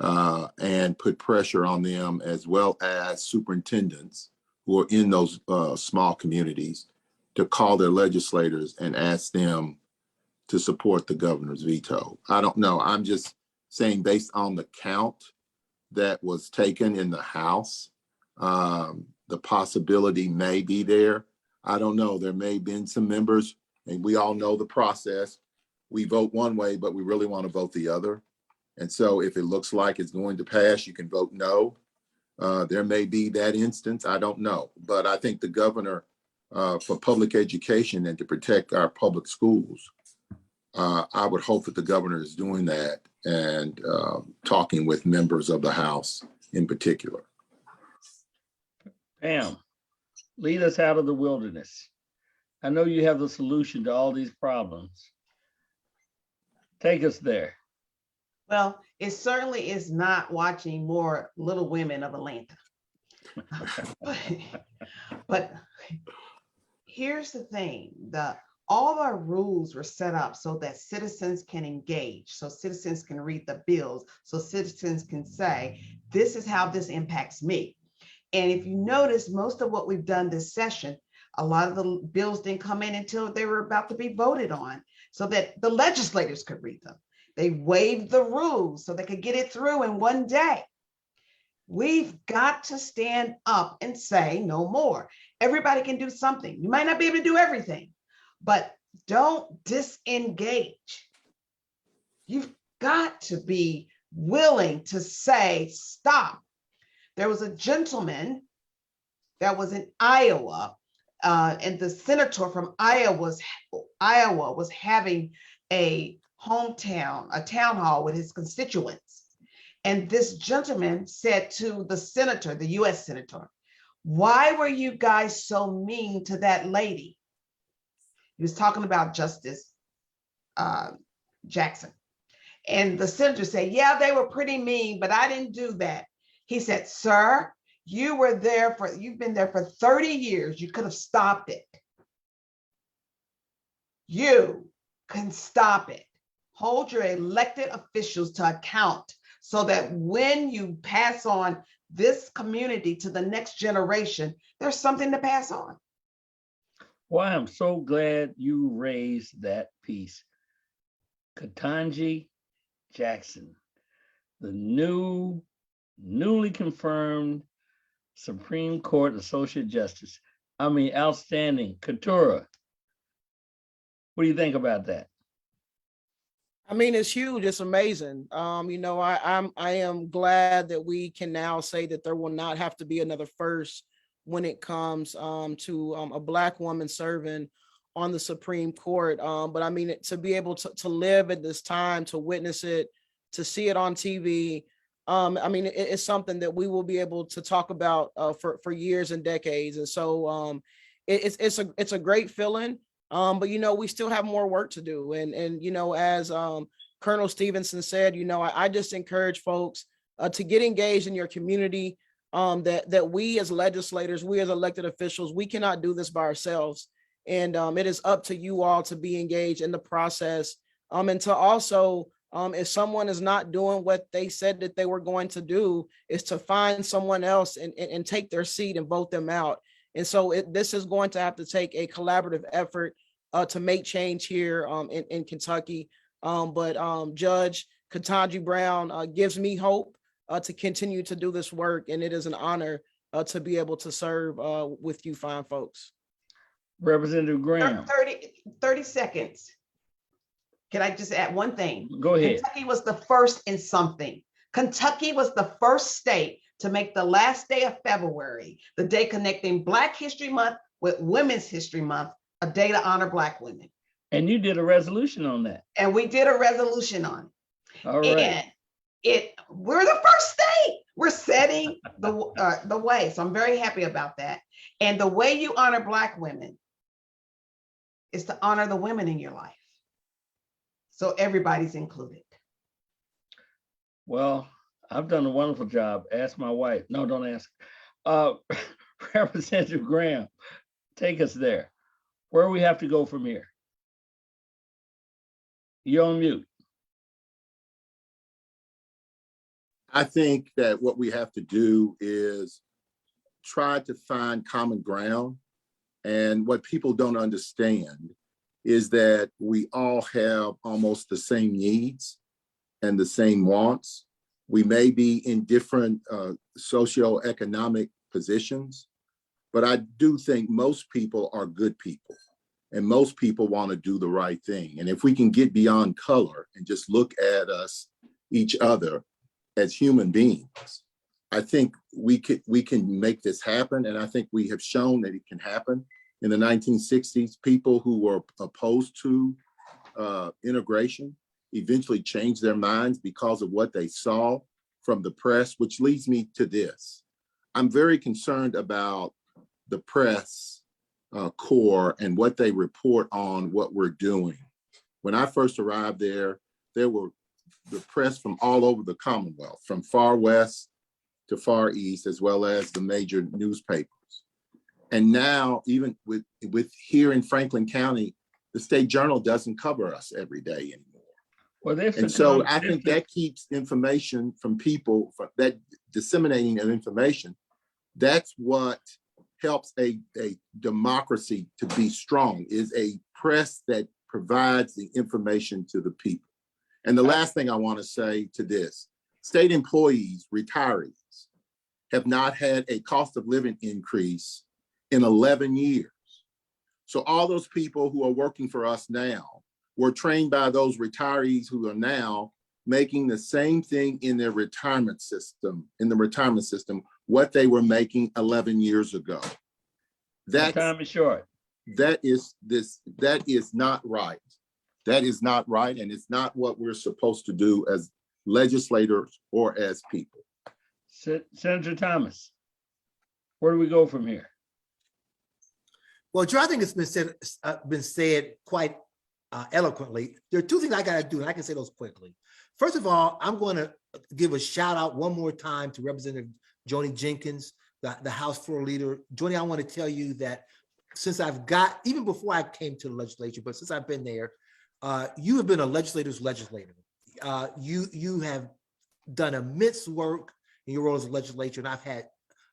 and put pressure on them, as well as superintendents who are in those small communities, to call their legislators and ask them to support the governor's veto. I don't know. I'm just saying, based on the count that was taken in the House, the possibility may be there. I don't know. There may have been some members, and we all know the process. We vote one way, but we really want to vote the other. And so if it looks like it's going to pass, you can vote no. There may be that instance. I don't know. But I think the governor, for public education and to protect our public schools, I would hope that the governor is doing that and talking with members of the House in particular. Pam, lead us out of the wilderness. I know you have the solution to all these problems. Take us there. Well, it certainly is not watching more Little Women of Atlanta. But here's the thing, all our rules were set up so that citizens can engage, so citizens can read the bills, so citizens can say, this is how this impacts me. And if you notice, most of what we've done this session, a lot of the bills didn't come in until they were about to be voted on, so that the legislators could read them. They waived the rules so they could get it through in one day. We've got to stand up and say no more. Everybody can do something. You might not be able to do everything, but don't disengage. You've got to be willing to say, stop. There was a gentleman that was in Iowa, and the senator from Iowa was having a town hall with his constituents. And this gentleman said to the senator, the US senator, why were you guys so mean to that lady? He was talking about Justice Jackson. And the senator said, yeah, they were pretty mean, but I didn't do that. He said, sir, you've been there for 30 years. You could have stopped it. You can stop it. Hold your elected officials to account so that when you pass on this community to the next generation, there's something to pass on. Well, I'm so glad you raised that piece. Ketanji Jackson, the newly confirmed Supreme Court Associate Justice. I mean, outstanding. Keturah, what do you think about that? I mean, it's huge. It's amazing. You know, I am glad that we can now say that there will not have to be another first when it comes to a Black woman serving on the Supreme Court. But I mean, to be able to live at this time, to witness it, to see it on TV, I mean, it's something that we will be able to talk about for years and decades. And so it's a great feeling. But, you know, we still have more work to do. And you know, as Colonel Stevenson said, I just encourage folks to get engaged in your community, that we as legislators, we as elected officials, we cannot do this by ourselves. And it is up to you all to be engaged in the process, and to also, if someone is not doing what they said that they were going to do, is to find someone else and take their seat and vote them out. And so this is going to have to take a collaborative effort to make change here in Kentucky. But Judge Ketanji Brown gives me hope to continue to do this work. And it is an honor to be able to serve with you fine folks. Representative Graham. 30 seconds. Can I just add one thing? Go ahead. Kentucky was the first in something. Kentucky was the first state to make the last day of February, the day connecting Black History Month with Women's History Month, a day to honor Black women. And you did a resolution on that. And we did a resolution on it. All right. And we're the first state. We're setting the way. So I'm very happy about that. And the way you honor Black women is to honor the women in your life. So everybody's included. Well, I've done a wonderful job. Ask my wife. No, don't ask. Representative Graham, take us there. Where do we have to go from here? You're on mute. I think that what we have to do is try to find common ground. And what people don't understand is that we all have almost the same needs and the same wants. We may be in different socioeconomic positions, but I do think most people are good people and most people want to do the right thing. And if we can get beyond color and just look at us, each other as human beings, I think we can make this happen. And I think we have shown that it can happen. In the 1960s, people who were opposed to integration eventually changed their minds because of what they saw from the press, which leads me to this. I'm very concerned about the press corps and what they report on what we're doing. When I first arrived there were the press from all over the Commonwealth, from far west to far east, as well as the major newspapers. And now, even with here in Franklin County, the State Journal doesn't cover us every day anymore. Well, and so I think that keeps information from people, from that disseminating of information. That's what helps a democracy to be strong, is a press that provides the information to the people. And the last thing I want to say to this, state employees, retirees, have not had a cost of living increase in 11 years. So all those people who are working for us now were trained by those retirees who are now making the same thing in their retirement system, what they were making 11 years ago. That time is short. That is not right. That is not right, and it's not what we're supposed to do as legislators or as people. Senator Thomas, where do we go from here? Well, Joe, I think it's been said quite eloquently. There are two things I got to do, and I can say those quickly. First of all, I'm going to give a shout out one more time to Representative Joni Jenkins, the House Floor Leader. Joni, I want to tell you that since even before I came to the legislature, but since I've been there, you have been a legislator's legislator. You have done immense work in your role as a legislator, and I've had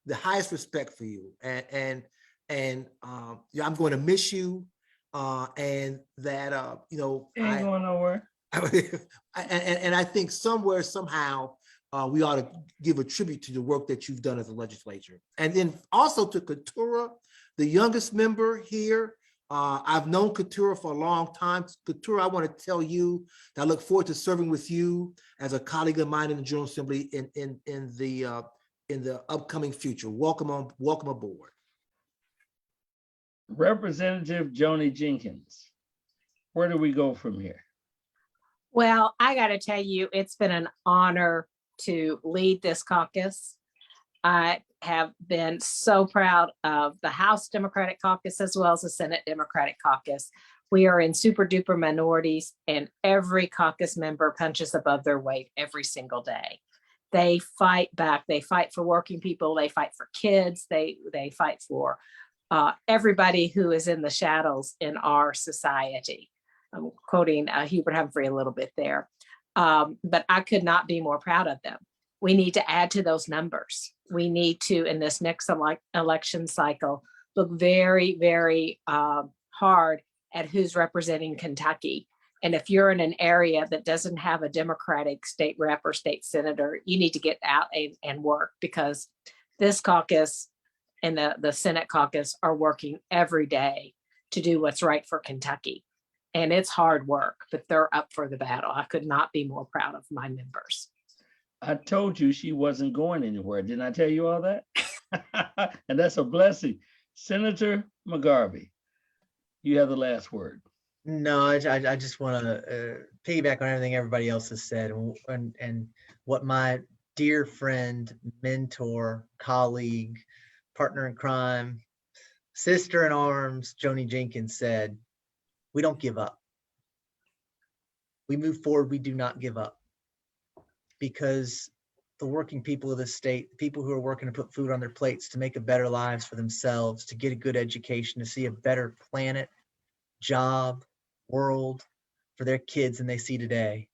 the highest respect for you. And I'm going to miss you. And that ain't going nowhere. And I think somewhere, somehow, we ought to give a tribute to the work that you've done as a legislature. And then also to Keturah, the youngest member here. I've known Keturah for a long time. Keturah, I want to tell you that I look forward to serving with you as a colleague of mine in the General Assembly in the upcoming future. Welcome aboard. Representative Joni Jenkins, where do we go from here? Well, I got to tell you, it's been an honor to lead this caucus. I have been so proud of the House Democratic Caucus as well as the Senate Democratic Caucus We are in super duper minorities, and every caucus member punches above their weight every single day. They fight back. They fight for working people. They fight for kids. They fight for everybody who is in the shadows in our society. I'm quoting Hubert Humphrey a little bit there, but I could not be more proud of them. We need to add to those numbers. We need to, in this next election cycle, look very, very hard at who's representing Kentucky. And if you're in an area that doesn't have a Democratic state rep or state senator, you need to get out and work, because this caucus and the Senate caucus are working every day to do what's right for Kentucky. And it's hard work, but they're up for the battle. I could not be more proud of my members. I told you she wasn't going anywhere. Didn't I tell you all that? And that's a blessing. Senator Mcgarvey, you have the last word. No, I just want to piggyback on everything everybody else has said, and what my dear friend, mentor, colleague, partner in crime, sister in arms, Joni Jenkins said. We don't give up. We move forward. We do not give up, because the working people of this state, people who are working to put food on their plates, to make a better lives for themselves, to get a good education, to see a better planet, job, world for their kids than they see today,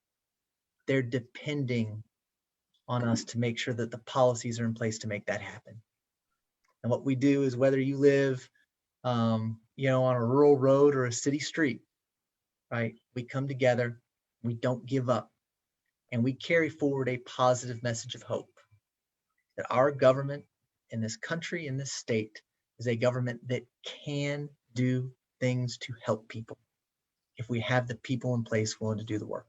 they're depending on us to make sure that the policies are in place to make that happen. And what we do is, whether you live on a rural road or a city street, right? We come together, we don't give up, and we carry forward a positive message of hope that our government in this country, in this state, is a government that can do things to help people if we have the people in place willing to do the work.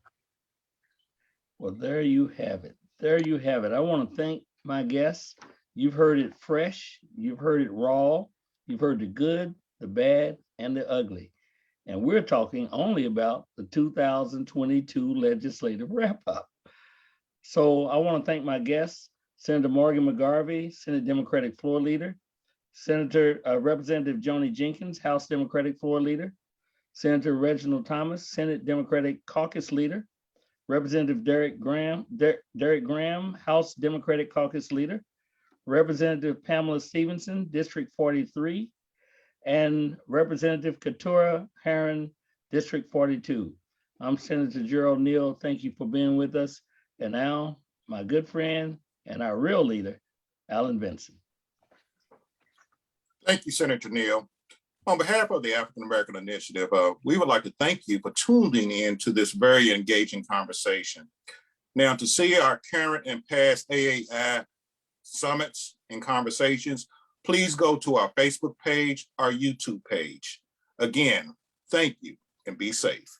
Well, there you have it. There you have it. I want to thank my guests. You've heard it fresh. You've heard it raw. You've heard the good, the bad, and the ugly. And we're talking only about the 2022 legislative wrap-up. So I want to thank my guests, Senator Morgan Mcgarvey, Senate Democratic Floor Leader, Representative Joni Jenkins, House Democratic Floor Leader, Senator Reginald Thomas, Senate Democratic Caucus Leader, Representative Derek Graham, House Democratic Caucus Leader, Representative Pamela Stevenson, District 43, and Representative Keturah Herron, District 42. I'm Senator Gerald Neal. Thank you for being with us. And now, my good friend and our real leader, Alan Benson. Thank you, Senator Neal. On behalf of the African American Initiative, we would like to thank you for tuning in to this very engaging conversation. Now, to see our current and past AAI summits and conversations, please go to our Facebook page, our YouTube page. Again, thank you and be safe.